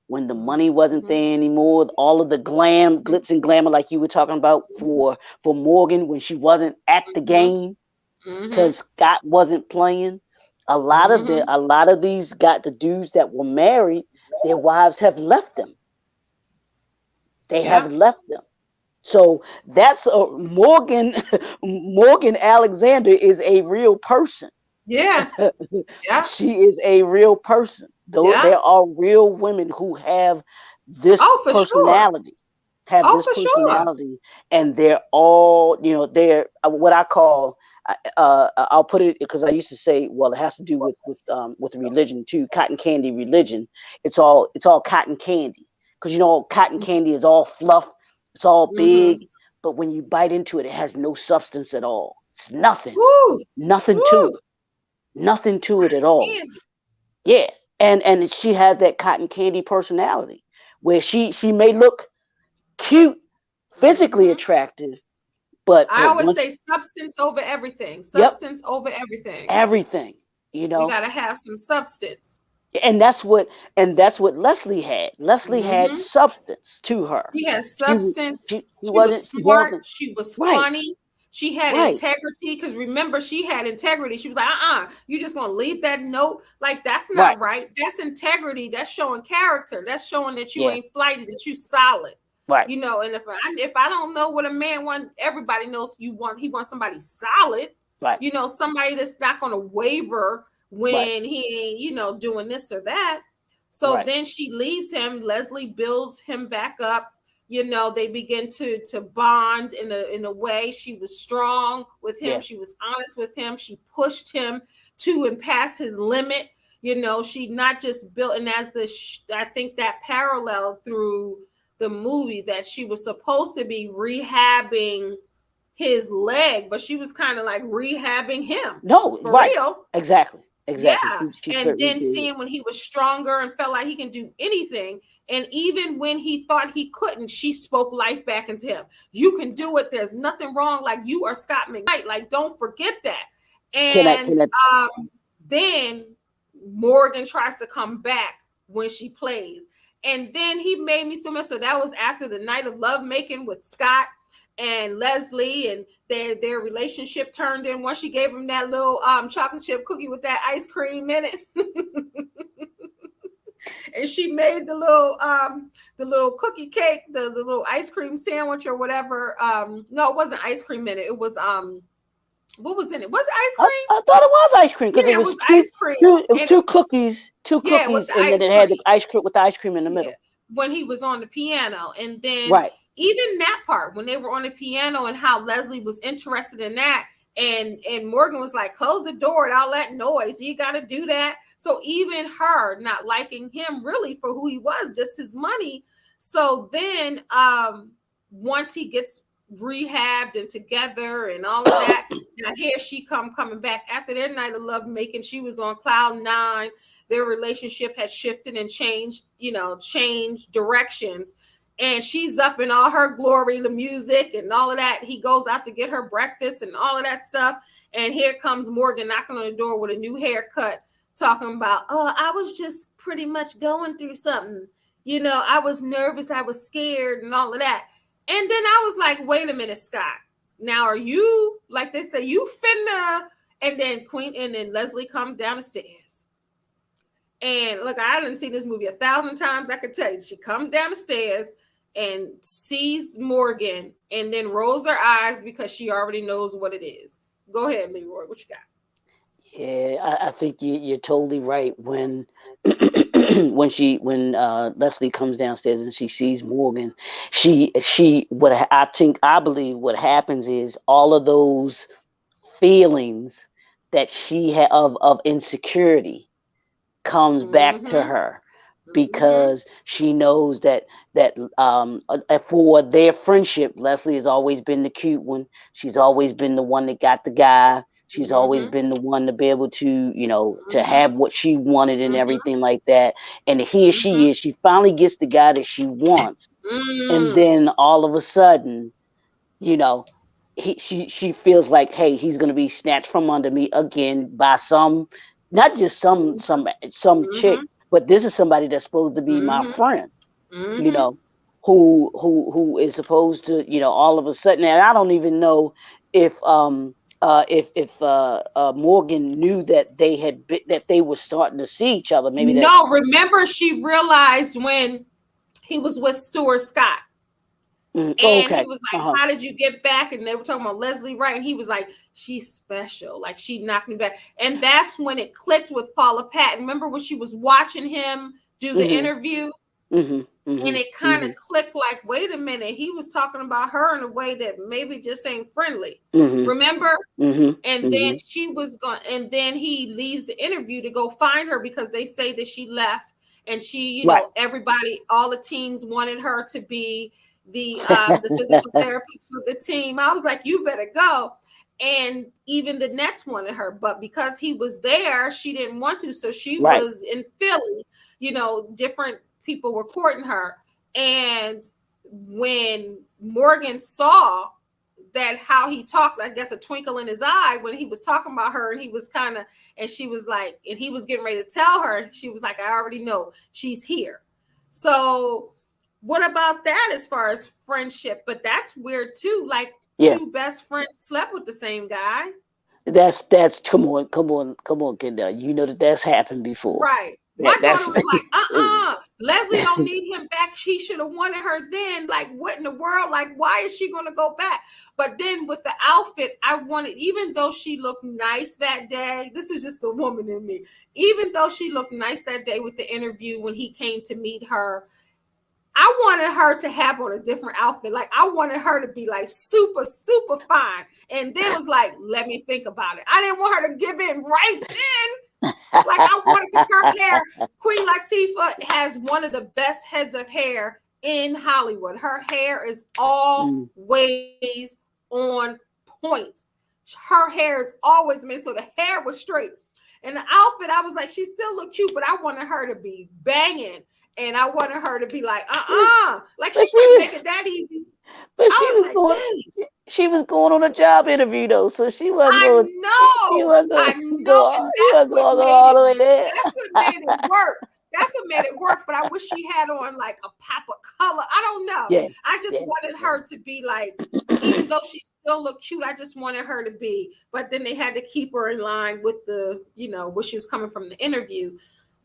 when the money wasn't there anymore, all of the glitz and glamour, like you were talking about for Morgan when she wasn't at the game because Scott wasn't playing. A lot of these the dudes that were married, their wives have left them. They have left them. So that's Morgan Alexander is a real person. Yeah. She is a real person. There are real women who have this personality. have Oh, this for sure. personality, and they're all, they're what I call, I'll put it, because I used to say, well, it has to do with religion too, cotton candy religion. It's all cotton candy, because cotton candy is all fluff, it's all Mm-hmm. big, but when you bite into it, it has no substance at all. It's nothing, Woo, nothing to woo. it, nothing to it at all. Candy. Yeah, and she has that cotton candy personality, where she may look cute, physically Mm-hmm. attractive, but I but always once, say substance over everything. yep, Substance over everything. everything, You got to have some substance. and that's what Leslie had. Leslie had Mm-hmm. substance to her. She had She was substance. she She was wasn't she smart. wasn't She was right, funny. She had right, integrity. Because remember, she had integrity. She was like, you just gonna leave that note? Like, that's right, not right. That's integrity. That's showing character. That's showing that you yeah, ain't flighty, that you solid. right, And if I don't know what a man wants, everybody knows he wants somebody solid, right, somebody that's not gonna waver right, when he ain't, doing this or that. So right, then she leaves him. Leslie builds him back up. They begin to bond in a way. She was strong with him. yeah, She was honest with him. She pushed him to and past his limit. She not just built, and as I think that parallel through the movie, that she was supposed to be rehabbing his leg, but she was kind of like rehabbing him no, for right, real. exactly, exactly. Yeah. She And certainly then did. seeing when he was stronger and felt like he can do anything. And even when he thought he couldn't, she spoke life back into him. You can do it. There's nothing wrong. Like, you are Scott McKnight. Like, don't forget that. Can I And can I then Morgan tries to come back when she plays. And then he made me so much. So that was after the night of love making with Scott and Leslie, and their relationship turned in once she gave him that little chocolate chip cookie with that ice cream in it. And she made the little cookie cake, the little ice cream sandwich or whatever. No, it wasn't ice cream in it. It was what was in it? Was it ice cream? I thought it was ice cream, because it Yeah, it was was ice cream. it was And two yeah, with cookies, the and then ice it had the cream. ice cream with the ice cream in the Yeah, middle. when he was on the piano. And then Right. even that part when they were on the piano, and how Leslie was interested in that, and Morgan was like, close the door and all that noise, you got to do that. So even her not liking him really for who he was, just his money. So then once he gets rehabbed and together and all of that, now here she coming back after their night of love making. She was on cloud nine. Their relationship had shifted and changed, changed directions. And she's up in all her glory, the music and all of that. He goes out to get her breakfast and all of that stuff. And here comes Morgan knocking on the door with a new haircut, talking about, oh, I was just pretty much going through something. I was nervous, I was scared and all of that. And then I was like, wait a minute, Scott. Now, are you, like they say, you finna? And then Leslie comes down the stairs. And look, I didn't see this movie 1,000 times. I could tell you, she comes down the stairs and sees Morgan, and then rolls her eyes because she already knows what it is. Go ahead, Leroy. What you got? Yeah, I think you're totally right. When when Leslie comes downstairs and she sees Morgan, I believe what happens is all of those feelings that she had of insecurity comes back to Mm-hmm. her, Mm-hmm. because she knows that for their friendship, Leslie has always been the cute one. She's always been the one that got the guy. She's always Mm-hmm. been the one to be able to, to Mm-hmm. have what she wanted and Mm-hmm. everything like that. And here she Mm-hmm. is. She finally gets the guy that she wants, and Mm. then all of a sudden, you know, she feels like, hey, he's gonna be snatched from under me again by not just some chick, Mm-hmm. but this is somebody that's supposed to be my Mm-hmm. friend, you Mm-hmm. know, who is supposed to, all of a sudden, and I don't even know if Morgan knew that that they were starting to see each other. Maybe that. No, remember, she realized when he was with Stuart Scott. Oh, And he okay. was like, Uh-huh. how did you get back? And they were talking about Leslie Wright. And he was like, she's special. Like, she knocked me back. And that's when it clicked with Paula Patton. Remember when she was watching him do the Hmm. interview? Mm-hmm. And Mm-hmm. it kind of Mm-hmm. clicked like, wait a minute, he was talking about her in a way that maybe just ain't friendly. Mm-hmm. Remember? Mm-hmm. And then Mm-hmm. she was gone, and then he leaves the interview to go find her because they say that she left, and she, Right. everybody, all the teams wanted her to be the physical therapist for the team. I was like, you better go. And even the Nets wanted her, but because he was there, she didn't want to. So she Right. was in Philly, different people were courting her. And when Morgan saw that how he talked, I guess a twinkle in his eye when he was talking about her, and he was and she was like, and he was getting ready to tell her, she was like, I already know she's here. So what about that as far as friendship? But that's weird too. Like Yeah. two best friends slept with the same guy. That's come on, Kende. You know that's happened before. Right. My daughter That's was like, Leslie don't need him back. She should have wanted her then. Like, what in the world? Like, why is she going to go back? But then with the outfit, I wanted, even though she looked nice that day, this is just a woman in me. Even though she looked nice that day with the interview when he came to meet her, I wanted her to have on a different outfit. Like, I wanted her to be like super, super fine. And then was like, let me think about it. I didn't want her to give in right then. Like I wanted, because her hair, Queen Latifah has one of the best heads of hair in Hollywood. Her hair is always on point. Her hair is always made, so the hair was straight. And the outfit, I was like, she still looked cute, but I wanted her to be banging. And I wanted her to be like, like but she she couldn't was make it that easy. but I she was was like, going dang. she was going on a job interview though, so she wasn't I going she know, wasn't going I to know, and she wasn't going to go all the way there. that's what made it work. That's what made it work. But I wish she had on like a pop of color. I don't know. Yeah, I just yeah, wanted yeah. her to be like, even though she still looked cute, I just wanted her to be. But then they had to keep her in line with the, where she was coming from the interview.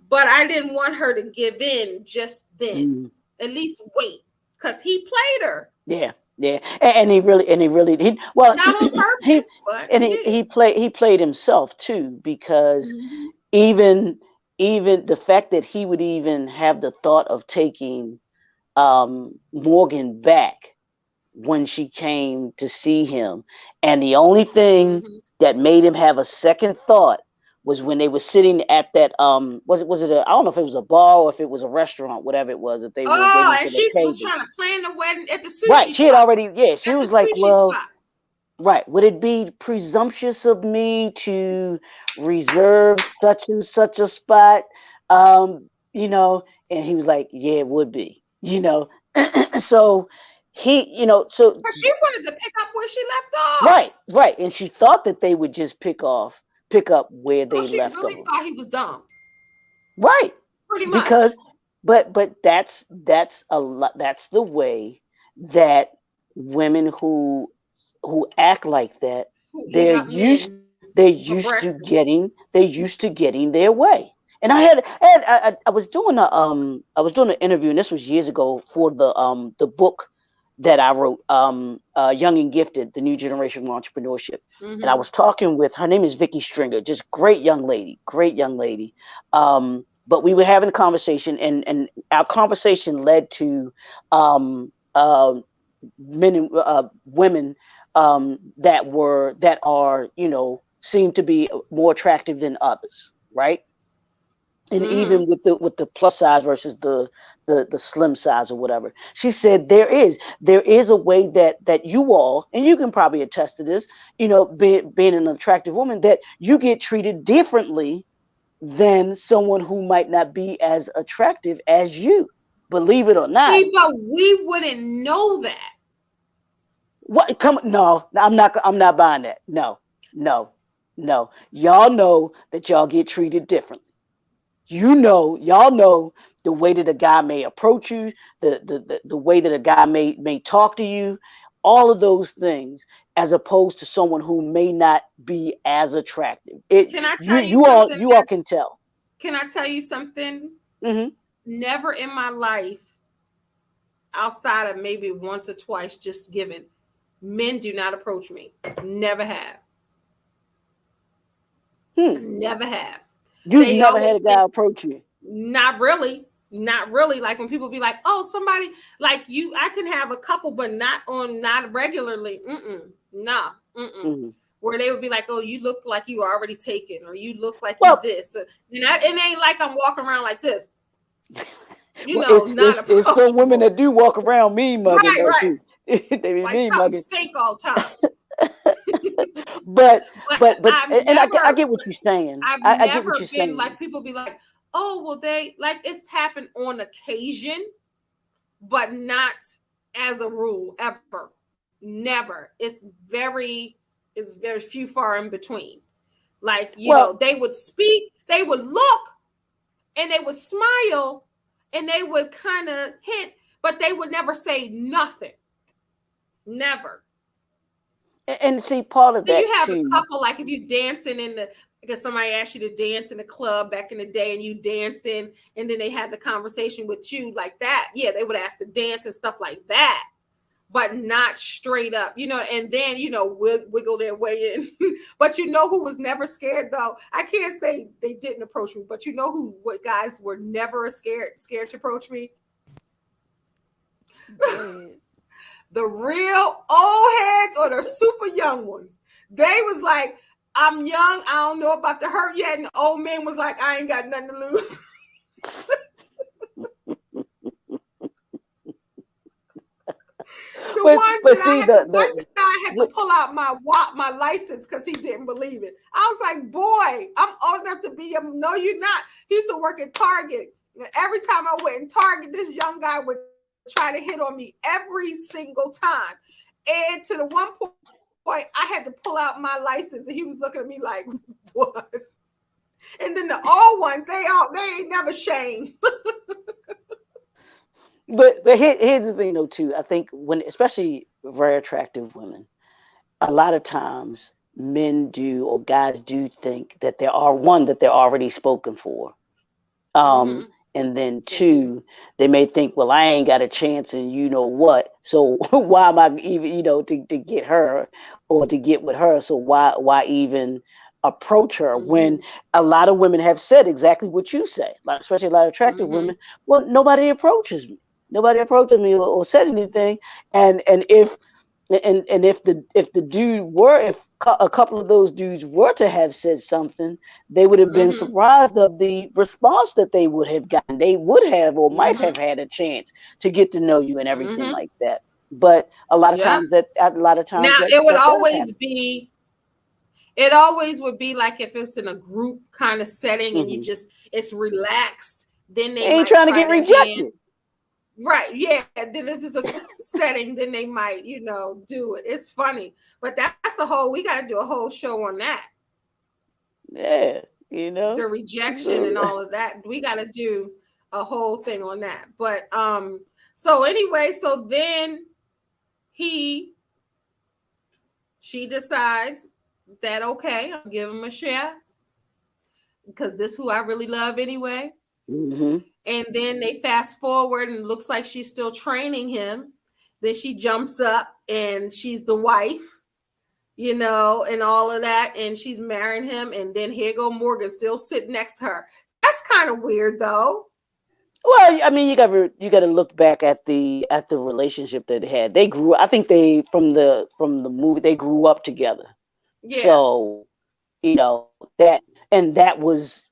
But I didn't want her to give in just then. At least wait, because he played her. Yeah, yeah, and he really he well Not on he purpose, but and he did. he played himself too, because Mm-hmm. even the fact that he would even have the thought of taking Morgan back when she came to see him, and the only thing Mm-hmm. that made him have a second thought was when they were sitting at that was it I don't know if it was a bar or if it was a restaurant, whatever it was, that they were Oh, waiting and for their she was table. trying to plan the wedding at the Right, sushi she had spot. already, yeah, she At the was like, sushi well, spot. right, would it be presumptuous of me to reserve such and such a spot? And he was like, yeah, it would be, so so But she wanted to pick up where she left off. right, and she thought that they would just pick up where So they she left really off. thought he was dumb. Right, Pretty much. because but that's a lot, that's the way that women who act like that, Who eat they're up used men they're for breakfast. used to getting their way. And I was doing an interview, and this was years ago, for the book that I wrote, Young and Gifted: The New Generation of Entrepreneurship. And I Mm-hmm. was talking with, her name is Vicky Stringer, just great young lady, great young lady. But we were having a conversation, and our conversation led to um, uh, men and women that are, seem to be more attractive than others, right? And Mm-hmm. even with the plus size versus the slim size or whatever. She said there is a way that you all, and you can probably attest to this, being an attractive woman, that you get treated differently than someone who might not be as attractive as you. Believe it or not. See, but we wouldn't know that. What? Come? No, I'm not buying that. No, no, no. Y'all know that y'all get treated differently. Y'all know the way that a guy may approach you, the way that a guy may talk to you, all of those things, as opposed to someone who may not be as attractive. It Can I you tell you you all something? you all can tell. Can I tell you something? Hmm. Never in my life, outside of maybe once or twice, just given, men do not approach me. Never have. Hmm. Never have. You've They never had always a guy think, approach you. not really. not really. Like when people be like, oh, somebody like you, I can have a couple, but not regularly. No. Mm-hmm. Where they would be like, oh, you look like you already taken, or you look like you Well, this. And it ain't like I'm walking around like this. You well, know, not it's some women approachable. that do walk around mean mugging though Right. too. They be Like mean something mugging. stink all the time. but But and I get what you're saying. I've I get what never you're been saying. like, people be like, oh, well, they like, it's happened on occasion, but not as a rule ever. Never. It's very few far in between. Like, Well, they would speak, they would look, and they would smile, and they would kind of hint, but they would never say nothing. Never. and see, part of Then that you have a too. couple, like if you dancing because somebody asked you to dance in the club back in the day, and you dancing, and then they had the conversation with you like that. Yeah, they would ask to dance and stuff like that, but not straight up, and then, wiggle their way in. But who was never scared though? I can't say they didn't approach me, but what guys were never scared to approach me? Go ahead. The real old heads or the super young ones. They was like, I'm young, I don't know about the hurt yet. And the old man was like, I ain't got nothing to lose. The But one but that see the I had to pull out my license because he didn't believe it. I was like, boy, I'm old enough to be him. No, you're not. He used to work at Target. And every time I went in Target, this young guy would try to hit on me every single time. And to the one point, I had to pull out my license, and he was looking at me like, what? And then the old ones, they ain't never shamed. but here's the thing though too. I think when, especially very attractive women, a lot of times men do or guys do think that they're already spoken for. Mm-hmm. And then They do. two, they may think, well, I ain't got a chance, and you know what? So why am I even, to get her or to get with her? So why even approach her Mm-hmm. when a lot of women have said exactly what you say, like especially a lot of attractive Mm-hmm. women. Well, nobody approaches me. Nobody approaches me or said anything. And if the dude were, if a couple of those dudes were to have said something, they would have been Mm-hmm. surprised of the response that they would have gotten. They would have or might Mm-hmm. have had a chance to get to know you and everything Mm-hmm. like that. But a lot of Yeah. times that Now that does happen. it always would be like if it's in a group kind of setting and Hmm. it's relaxed, then They they ain't might trying to try get their hand. rejected. Right. Yeah. Then if it's a setting, then they might, do it. It's funny. But we got to do a whole show on that. Yeah, The rejection and So, all of that. We got to do a whole thing on that. But so anyway, so then she decides that, okay, I'll give him a share because this is who I really love anyway. hmm And then they fast forward and it looks like she's still training him. Then she jumps up and she's the wife, and all of that. And she's marrying him. And then here go Morgan still sitting next to her. That's kind of weird though. Well, I mean, you got to look back at the relationship that they had. They grew. I think they from the movie they grew up together. Yeah. So that, and that was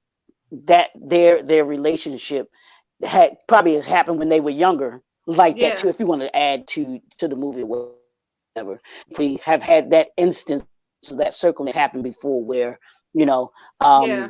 that their relationship had probably has happened when they were younger, like that Yeah. too. If you want to add to the movie or whatever, we have had that instance, so that circle happened before, where you know Yeah. um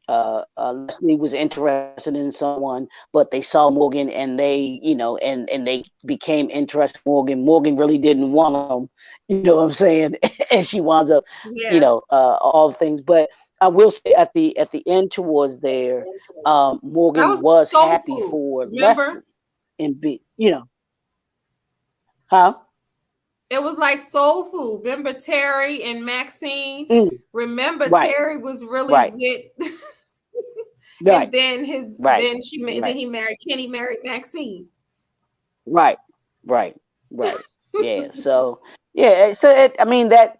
Leslie was interested in someone, but they saw Morgan, and they and they became interested in Morgan. Morgan really didn't want them, you know what I'm saying? And she winds up, Yeah. all things. But I will say at the end towards there, That Morgan was was soul happy food. for Remember? Leslie and huh? It was like soul food. Remember Terry and Maxine? Mm, Remember right, Terry was really right, with right, and then right, then right, he married Kenny married Maxine. right, right, right. Yeah. So. Yeah, I mean that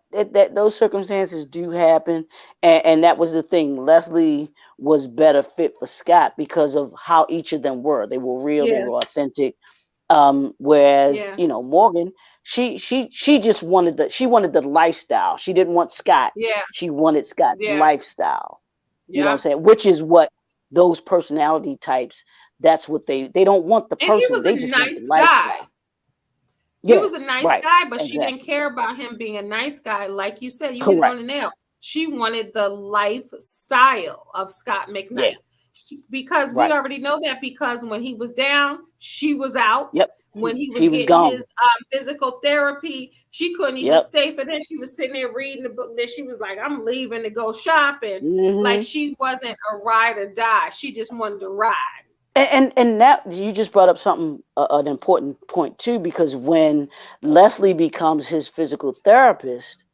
those circumstances do happen, and that was the thing. Leslie was better fit for Scott because of how each of them were. They were real. They Yeah, were authentic. Whereas yeah, Morgan, she just wanted the lifestyle. She didn't want Scott. yeah, She wanted Scott's yeah, lifestyle. You know what I'm yeah. saying? Which is what those personality types. That's what they don't want the And he person. was They a just want the nice lifestyle. guy. He Yeah. was a nice Right. guy, but she didn't Exactly. care about him being a nice guy. Like you said, you hit it on Correct. the nail. She wanted the lifestyle of Scott Yeah. McKnight. Because we Right. already know that because when he was down, she was out. Yep. When he was She was getting gone. his physical therapy, she couldn't even Yep. stay for this. She was sitting there reading the book. Then she was like, I'm leaving to go shopping. Like Hmm. she wasn't a ride or die. She just wanted to ride. And that you just brought up something an important point too, because when Leslie becomes his physical therapist,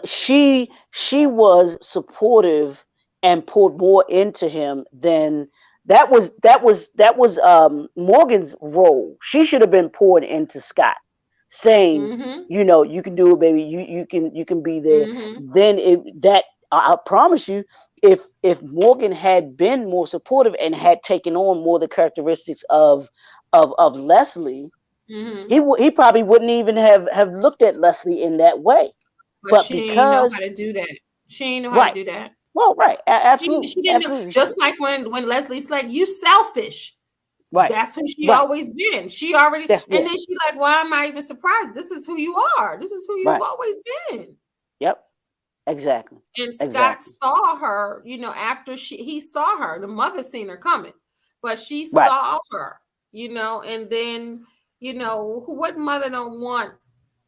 she was supportive and poured more into him than that was Morgan's role. She should have been poured into Scott, saying, Mm-hmm. you can do it, baby. You can be there. Mm-hmm. Then I promise you, if Morgan had been more supportive and had taken on more the characteristics of Leslie, Mm-hmm. he probably wouldn't even have looked at Leslie in that way. But But she ain't know how because to do that. She ain't know how to right, do that. well, right, absolutely, She didn't know. absolutely, Just like when Leslie said, "You selfish." right, That's who she right. always been. She already, That's and yeah, then she like, "Why am I even surprised? This is who you are. This is who you've right, always been." yep, exactly, And Scott exactly, saw her, after he saw her. The mother seen her coming, but she right, saw her, and then, what mother don't want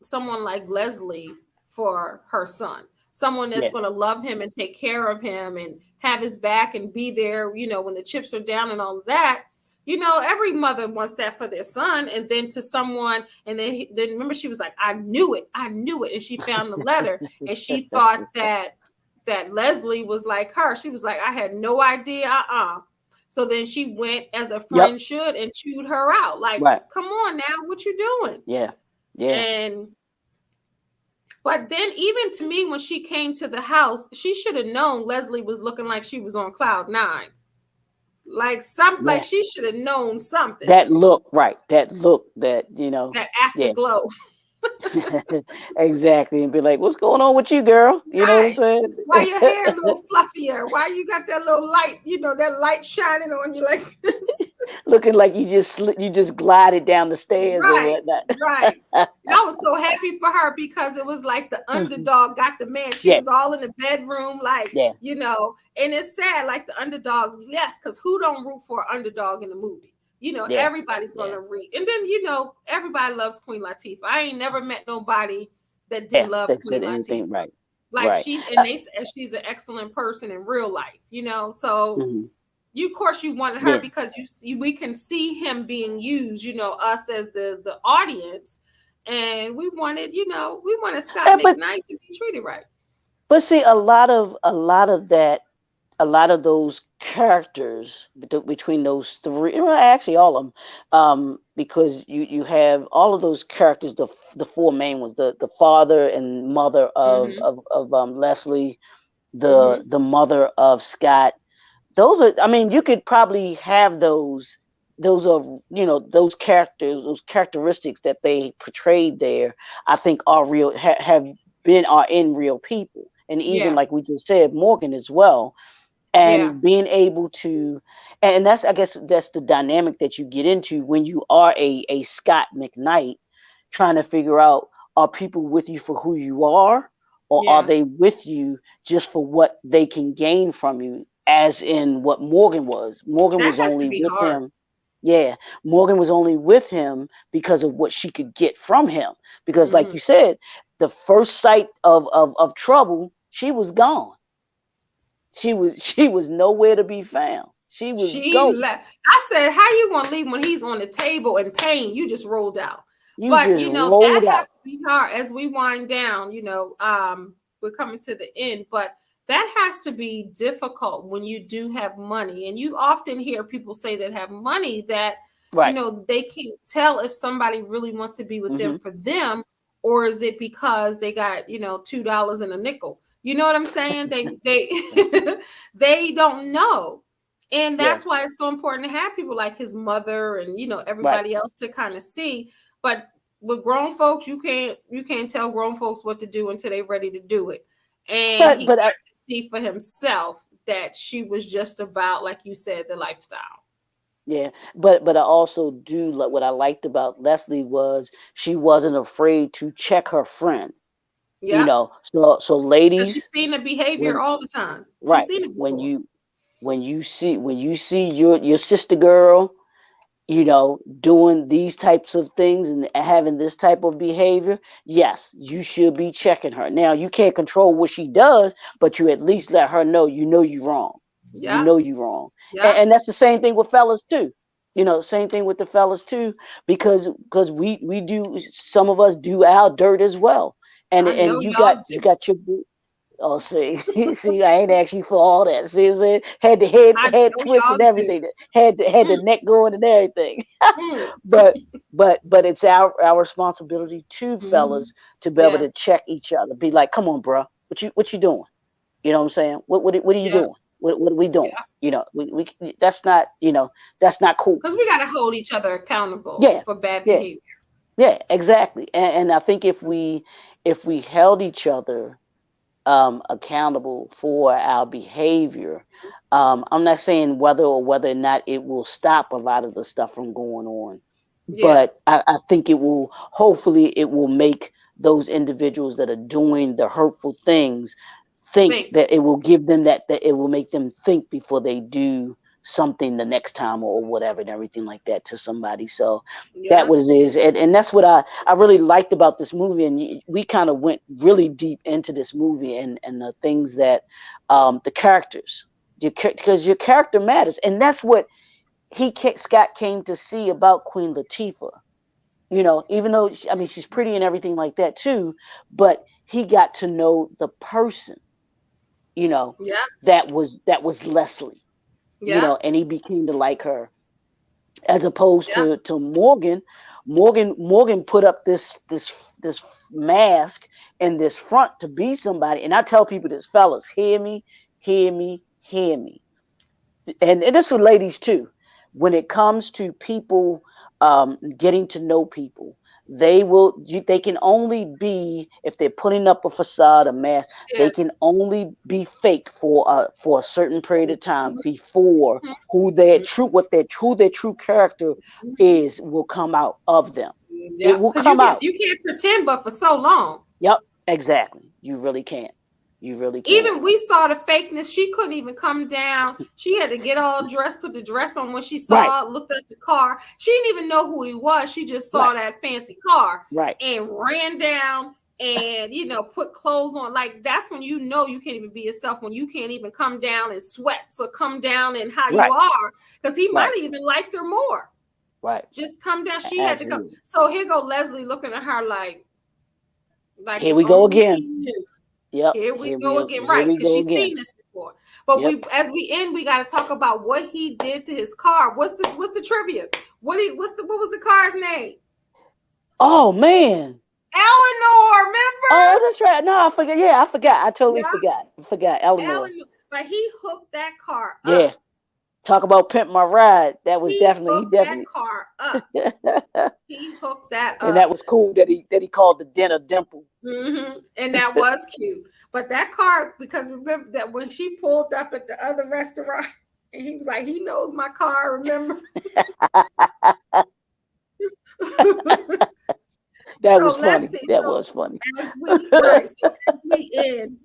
someone like Leslie for her son? Someone that's yeah, going to love him and take care of him and have his back and be there, when the chips are down and all of that. Every mother wants that for their son. And then to someone, and then remember, she was like, I knew it. And she found the letter and she thought that Leslie was like her. She was like, I had no idea. So then she went as a yep, friend should and chewed her out. Like, right, come on now, what you doing? yeah, yeah, And but then even to me, when she came to the house, she should have known Leslie was looking like she was on cloud nine. Like yeah. she should have known something. That look, right, that look, That yeah, afterglow. exactly, and be like, "What's going on with you, girl?" You know what I'm Right. Why saying? your hair a little fluffier? Why you got that little light, that light shining on you like this? Looking like you just glided down the stairs or Right, whatnot. right. And I was so happy for her because it was like the underdog got the man. She Yeah, was all in the bedroom, like, yeah, and it's sad, like the underdog, yes, because who don't root for an underdog in a movie? yeah, Everybody's yeah, gonna read. And then, everybody loves Queen Latifah. I ain't never met nobody that yeah. didn't love That Queen said Latifah. anything right, Like right. she's and they and she's an excellent person in real life. So Mhm. of course you wanted her Yeah, because we can see him being used, us as the audience, and we wanted Scott but McKnight to be treated right. see, a lot of those characters between those three, well, actually all of them, because you have all of those characters, the four main ones, the father and mother of Mm-hmm. Leslie, the Mm-hmm. the mother of Scott. Those are, I mean, you could probably have those are, those characters, those characteristics that they portrayed there, I think are real, are in real people. And even Yeah. like we just said, Morgan as well. Yeah. And being able to, and that's, I guess that's the dynamic that you get into when you are a Scott McKnight, trying to figure out, are people with you for who you are, or are Yeah. they with you just for what they can gain from you, as in what Morgan That was has to only be with hard. him. Yeah, Morgan was only with him because of what she could get from him, because like Mm-hmm. you said, the first sight of trouble, she was gone. She was nowhere to be found. She was She ghost. left. I said, "How you gonna leave when he's on the table in pain? You just rolled out." You But just that rolled has out. to be hard as we wind down. We're coming to the end, but that has to be difficult when you do have money, and you often hear people say that have money that Right. they can't tell if somebody really wants to be with them Hmm. for them, or is it because they got, $2 and a nickel? You know what I'm saying? They they don't know. And that's why it's so important to have people like his mother and everybody else to kind of see. But with grown folks, you can't tell grown folks what to do until they're ready to do it. And he got to see for himself that she was just about, like you said, the lifestyle. Yeah, but I also do like what I liked about Leslie was she wasn't afraid to check her friend. Yeah. So ladies, she's seen the behavior all the time. She's right, seen it before. when you see your sister girl, doing these types of things and having this type of behavior, yes, you should be checking her. Now, you can't control what she does, but you at least let her know you're wrong. Yeah. You know you're wrong. Yeah. And that's the same thing with fellas too. Same thing with the fellas too, because we do, some of us do our dirt as well. I know And you y'all got do. your. Oh, see, see, I ain't actually for all that. See what I'm saying? Had the head I head know twist y'all and everything. do. Had the neck going and everything. Mm. but but it's our responsibility too, fellas, to be able Yeah. to check each other. Be like, come on, bro, what you doing? You know what I'm saying? What are you Yeah. doing? What are we doing? Yeah. We that's not that's not cool. Because we got to hold each other accountable Yeah, for bad yeah, behavior. yeah, exactly. And I think if we held each other accountable for our behavior. I'm not saying whether or not it will stop a lot of the stuff from going on, Yeah. but I think hopefully it will make those individuals that are doing the hurtful things think Think. that it will give them that it will make them think before they do something the next time or whatever and everything like that to somebody. So that Yeah. what it is, and that's what I really liked about this movie. And we kind of went really deep into this movie and the things that the characters, because your character matters, and that's what Scott came to see about Queen Latifah. Even though I mean she's pretty and everything like that too, but he got to know the person, Yeah. that was Leslie, Yeah. and he became to like her, as opposed Yeah. to Morgan. Morgan put up this mask and this front to be somebody. And I tell people this, fellas, hear me, hear me, hear me. And this is ladies too. When it comes to people getting to know people, they can only be, if they're putting up a facade, a mask, Yeah. they can only be fake for a certain period of time before who their true character is will come out of them. It Yeah. will Because come out. you can't pretend, but for so long. Yep, exactly. You really can't. You really can't. Even we saw the fakeness. She couldn't even come down. She had to get all dressed, put the dress on when she Right, looked at the car. She didn't even know who he was. She just right, saw that fancy car right, and ran down and put clothes on. Like that's when you can't even be yourself, when you can't even come down in sweats or come down in how you right, are. Because he might right, have even liked her more. right. Just come down. She had to come. Absolutely. So here go Leslie looking at her like Here if we go only he again. knew. Yep. Here we go again, Here right? we Because go she's again. seen this before. But Yep. as we end, we got to talk about what he did to his car. What's the trivia? What was the car's name? Oh man. Eleanor, remember? Oh, that's right. No, I forgot. Yeah, I forgot. I totally Yeah, forgot. I forgot Eleanor. Eleanor. But he hooked that car Yeah. up. Talk about pimp my ride. That was He definitely he hooked that definitely car up. He hooked that and that up. was cool that he called the dinner dimple. And that was cute. But that car, because remember that when she pulled up at the other restaurant, and he was like, he knows my car, remember? That So was let's funny. see. That So was funny. as we end,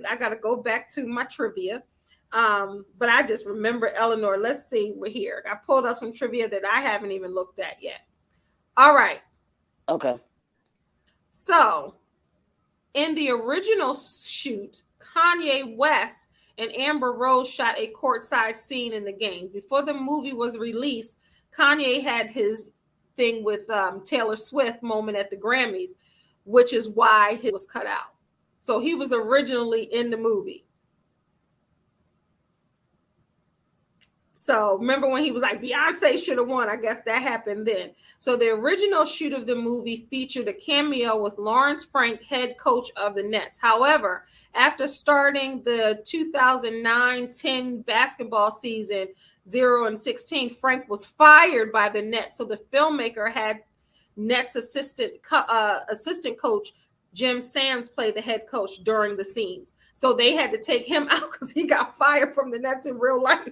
I got to go back to my trivia. But I just remember Eleanor. Let's see. We're here. I pulled up some trivia that I haven't even looked at yet. All right. Okay. So in the original shoot, Kanye West and Amber Rose shot a courtside scene in the game. Before the movie was released, Kanye had his thing with Taylor Swift moment at the Grammys, which is why it was cut out. So he was originally in the movie. So remember when he was like, Beyonce should have won? I guess that happened then. So the original shoot of the movie featured a cameo with Lawrence Frank, head coach of the Nets. However, after starting the 2009-10 basketball season 0-16, Frank was fired by the Nets. So the filmmaker had Nets assistant coach Jim Sands play the head coach during the scenes. So they had to take him out because he got fired from the Nets in real life.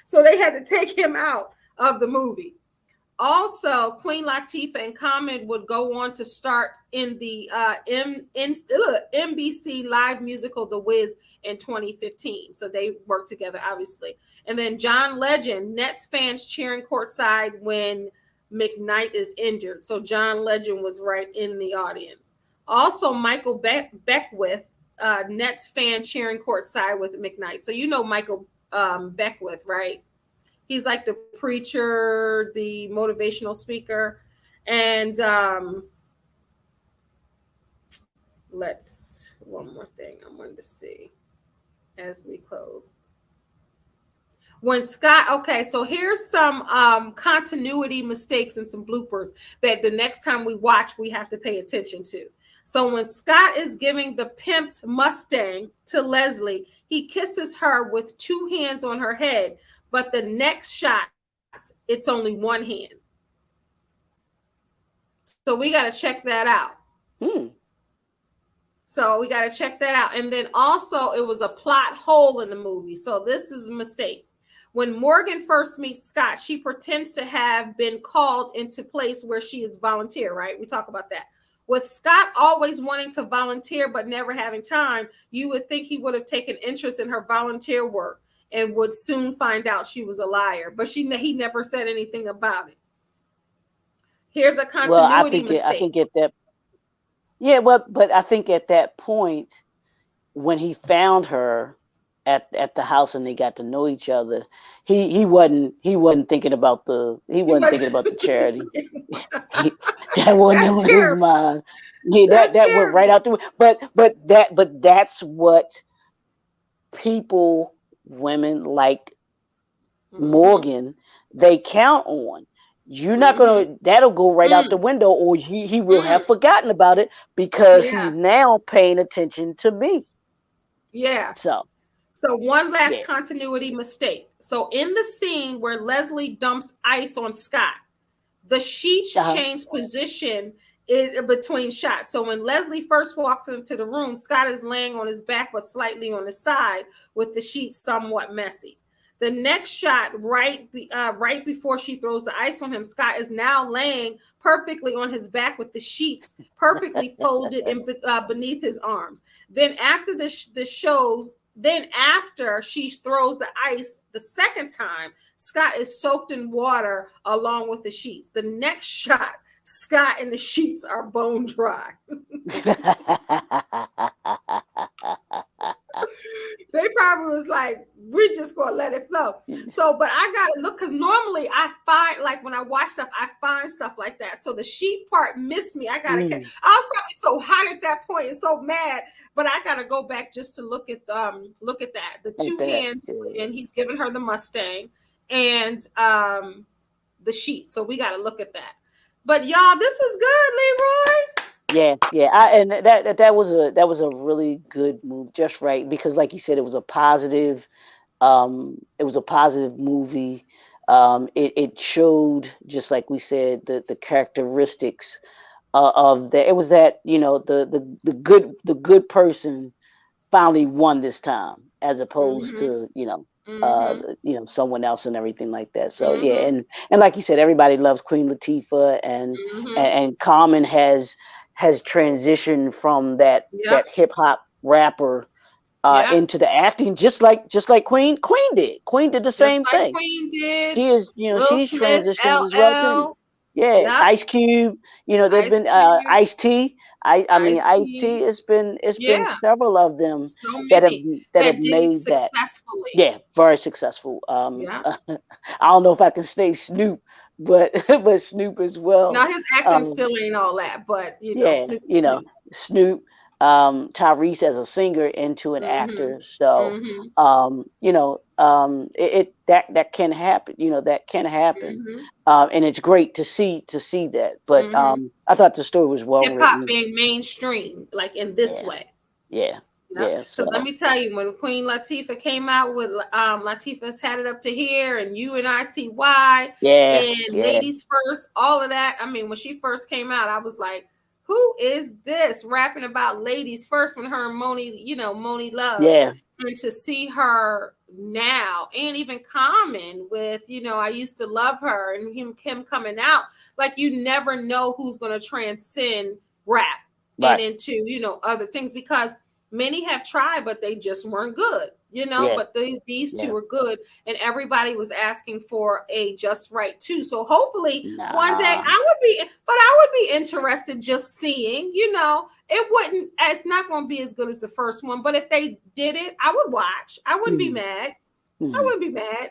So they had to take him out of the movie. Also, Queen Latifah and Common would go on to start in the NBC live musical The Wiz in 2015. So they worked together, obviously. And then John Legend, Nets fans cheering courtside when McKnight is injured. So John Legend was right in the audience. Also, Michael Beckwith, Nets fan cheering courtside with McKnight. So you know Michael Beckwith, right? He's like the preacher, the motivational speaker. And one more thing I wanted to see as we close. When Scott, okay, so here's some continuity mistakes and some bloopers that the next time we watch, we have to pay attention to. So when Scott is giving the pimped Mustang to Leslie, he kisses her with two hands on her head, but the next shot, it's only one hand. So we got to check that out. So we got to check that out. And then also it was a plot hole in the movie. So this is a mistake. When Morgan first meets Scott, she pretends to have been called into place where she is volunteer, right? We talk about that. With Scott always wanting to volunteer but never having time, you would think he would have taken interest in her volunteer work and would soon find out she was a liar. But he never said anything about it. Here's a continuity mistake. I think at that point, when he found her at the house and they got to know each other, he wasn't thinking about the charity. That wasn't on his mind. Yeah, that went right out the way. But that's what women like Morgan, they count on. You're not gonna. That'll go right out the window, or he will have forgotten about it because he's now paying attention to me. Yeah. So one last continuity mistake. So in the scene where Leslie dumps ice on Scott, the sheets change position in between shots. So when Leslie first walks into the room, Scott is laying on his back but slightly on the side with the sheets somewhat messy. The next shot, right before she throws the ice on him, Scott is now laying perfectly on his back with the sheets perfectly folded beneath his arms. Then after after she throws the ice the second time, Scott is soaked in water along with the sheets. The next shot, Scott and the sheets are bone dry. They probably was like, we're just gonna let it flow. So, but I gotta look, because normally I find, like when I watch stuff, I find stuff like that. So the sheet part missed me. I was probably so hot at that point and so mad, but I gotta go back just to look at that. The two hands, and he's giving her the Mustang and the sheet. So we gotta look at that. But y'all, this was good, Leroy. Yeah. And that was a really good move, just right, because like you said, it was a positive movie. It showed, just like we said, the characteristics of that. It was that, the good person finally won this time, as opposed to someone else and everything like that. So and like you said, everybody loves Queen Latifah, and Common has transitioned from that hip hop rapper into the acting, just like Queen did. Queen did the same thing. Queen did. She is, she's transitioned as well too. Yeah, Ice Cube. They've been Ice-T. I mean, Ice-T. It's been several of them that have made that successfully. Yeah, very successful. I don't know if I can say Snoop, but Snoop as well. Now his acting still ain't all that, but Snoop. Tyrese as a singer into an actor. So, that can happen. That can happen. And it's great to see that. But I thought the story was well Hip hop written. being mainstream, like in this Yeah, way. yeah, yeah. Because let So me tell you, when Queen Latifah came out with Latifah's Had It Up to Here and UNITY yes, and yeah, Ladies First, all of that. I mean, when she first came out, I was like, who is this rapping about ladies first when her and Moni Love. yeah, And to see her now, and even Common with, I used to love her, and him coming out, like, you never know who's going to transcend rap and right, into, other things, because many have tried, but they just weren't good, yeah, but these two yeah. were good, and everybody was asking for a Just Right too. So hopefully one day Nah, I would be interested just seeing, it's not going to be as good as the first one, but if they did it, I would watch. I wouldn't be mhm, mad. I mhm. wouldn't be mad,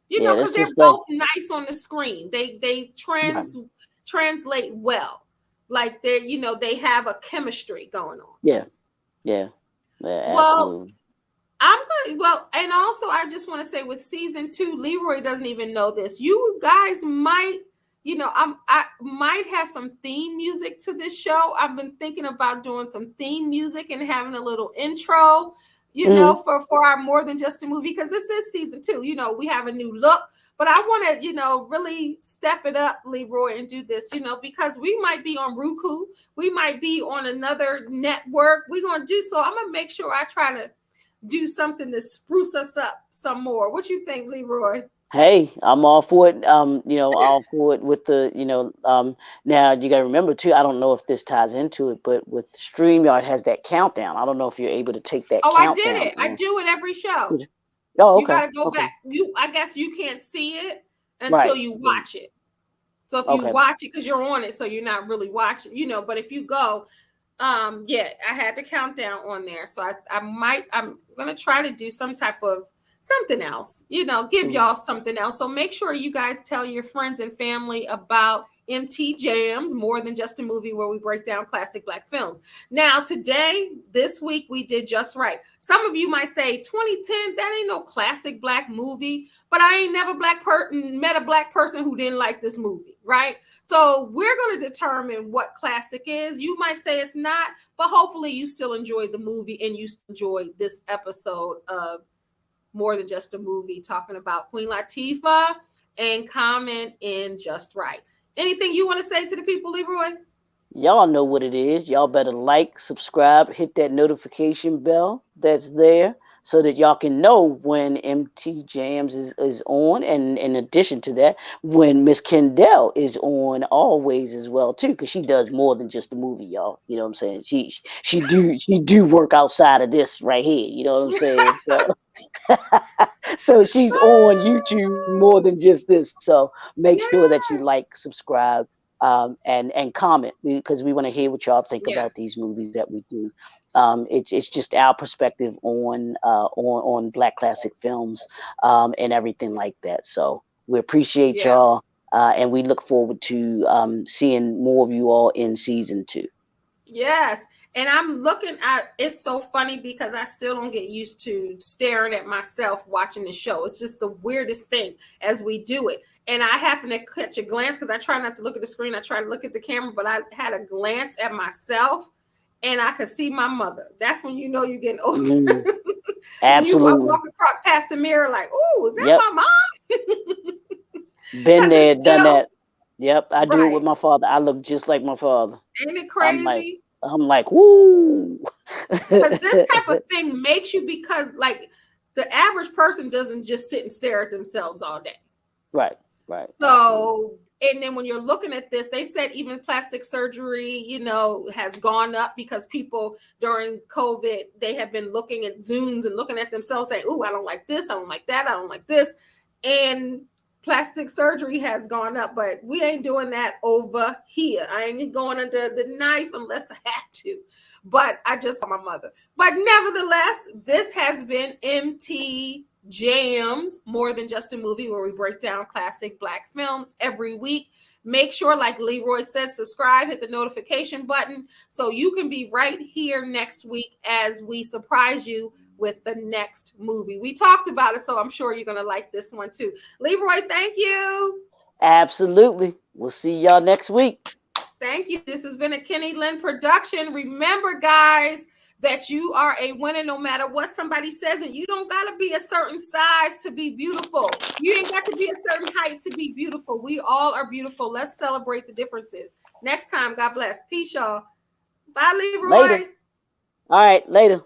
Yeah, that's because they're just like both nice on the screen. They right. translate well. Like they have a chemistry going on. Yeah, yeah, yeah, Well, absolutely. and also I just want to say, with season 2, Leroy doesn't even know this. You guys might, I might have some theme music to this show. I've been thinking about doing some theme music and having a little intro, Hmm. for our More Than Just a Movie, because this is season 2. We have a new look, but I want to, really step it up, Leroy, and do this, because we might be on Roku, we might be on another network. We're gonna do so. I'm gonna make sure I try to do something to spruce us up some more. What you think, Leroy? Hey, I'm all for it. All for it with the, now you gotta remember too, I don't know if this ties into it, but with StreamYard has that countdown. I don't know if you're able to take that Oh, I did countdown it. I on. do it every show. Oh, You okay. got to go Okay. back. I guess you can't see it until Right. you watch it. So if you Okay. watch it, because you're on it, so you're not really watching, but if you go, yeah, I had the countdown on there. So I'm gonna try to do some type of something else, give Mhm. y'all something else. So make sure you guys tell your friends and family about MT Jams, More Than Just a Movie, where we break down classic Black films. Now, this week, we did Just Right. Some of you might say 2010, that ain't no classic Black movie, but I ain't never met a Black person who didn't like this movie, right? So we're going to determine what classic is. You might say it's not, but hopefully you still enjoyed the movie and you enjoyed this episode of More Than Just a Movie, talking about Queen Latifah and Common in Just Right. Anything you want to say to the people, Leroy? Y'all know what it is. Y'all better like, subscribe, hit that notification bell that's there so that y'all can know when MT Jams is on. And in addition to that, when Miss Kendall is on always as well too, because she does more than just a movie, y'all. You know what I'm saying? She do work outside of this right here. You know what I'm saying? So so she's on YouTube more than just this. So make sure that you Yes. like, subscribe, and comment, because we want to hear what y'all think Yeah. about these movies that we do. It's just our perspective on Black classic films, and everything like that. So we appreciate Yeah. y'all, and we look forward to seeing more of you all in season 2. Yes. And I'm looking at it's so funny because I still don't get used to staring at myself watching the show. It's just the weirdest thing as we do it. And I happen to catch a glance, because I try not to look at the screen. I try to look at the camera, but I had a glance at myself and I could see my mother. That's when you know you're getting older. Mm, When you absolutely. walk across past the mirror, like, oh, is that Yep. my mom? Been Because it's there, done still that. Yep, I do it right. with my father. I look just like my father. Ain't it I'm like, crazy? I'm like, woo. Because this type of thing makes you, because like the average person doesn't just sit and stare at themselves all day. Right, right, absolutely. So, and then when you're looking at this, they said even plastic surgery, has gone up, because people during COVID, they have been looking at Zooms and looking at themselves saying, oh, I don't like this, I don't like that, I don't like this. And plastic surgery has gone up, but we ain't doing that over here. I ain't going under the knife unless I have to. But I just saw my mother. But nevertheless, this has been MT Jams, More Than Just a Movie, where we break down classic Black films every week. Make sure, like Leroy said, subscribe, hit the notification button so you can be right here next week as we surprise you with the next movie. We talked about it, so I'm sure you're going to like this one too. Leroy, thank you. Absolutely. We'll see y'all next week. Thank you. This has been a Kenni-Len production. Remember, guys, that you are a winner no matter what somebody says, and you don't got to be a certain size to be beautiful. You ain't got to be a certain height to be beautiful. We all are beautiful. Let's celebrate the differences. Next time, God bless. Peace, y'all. Bye, Leroy. Later. All right, later.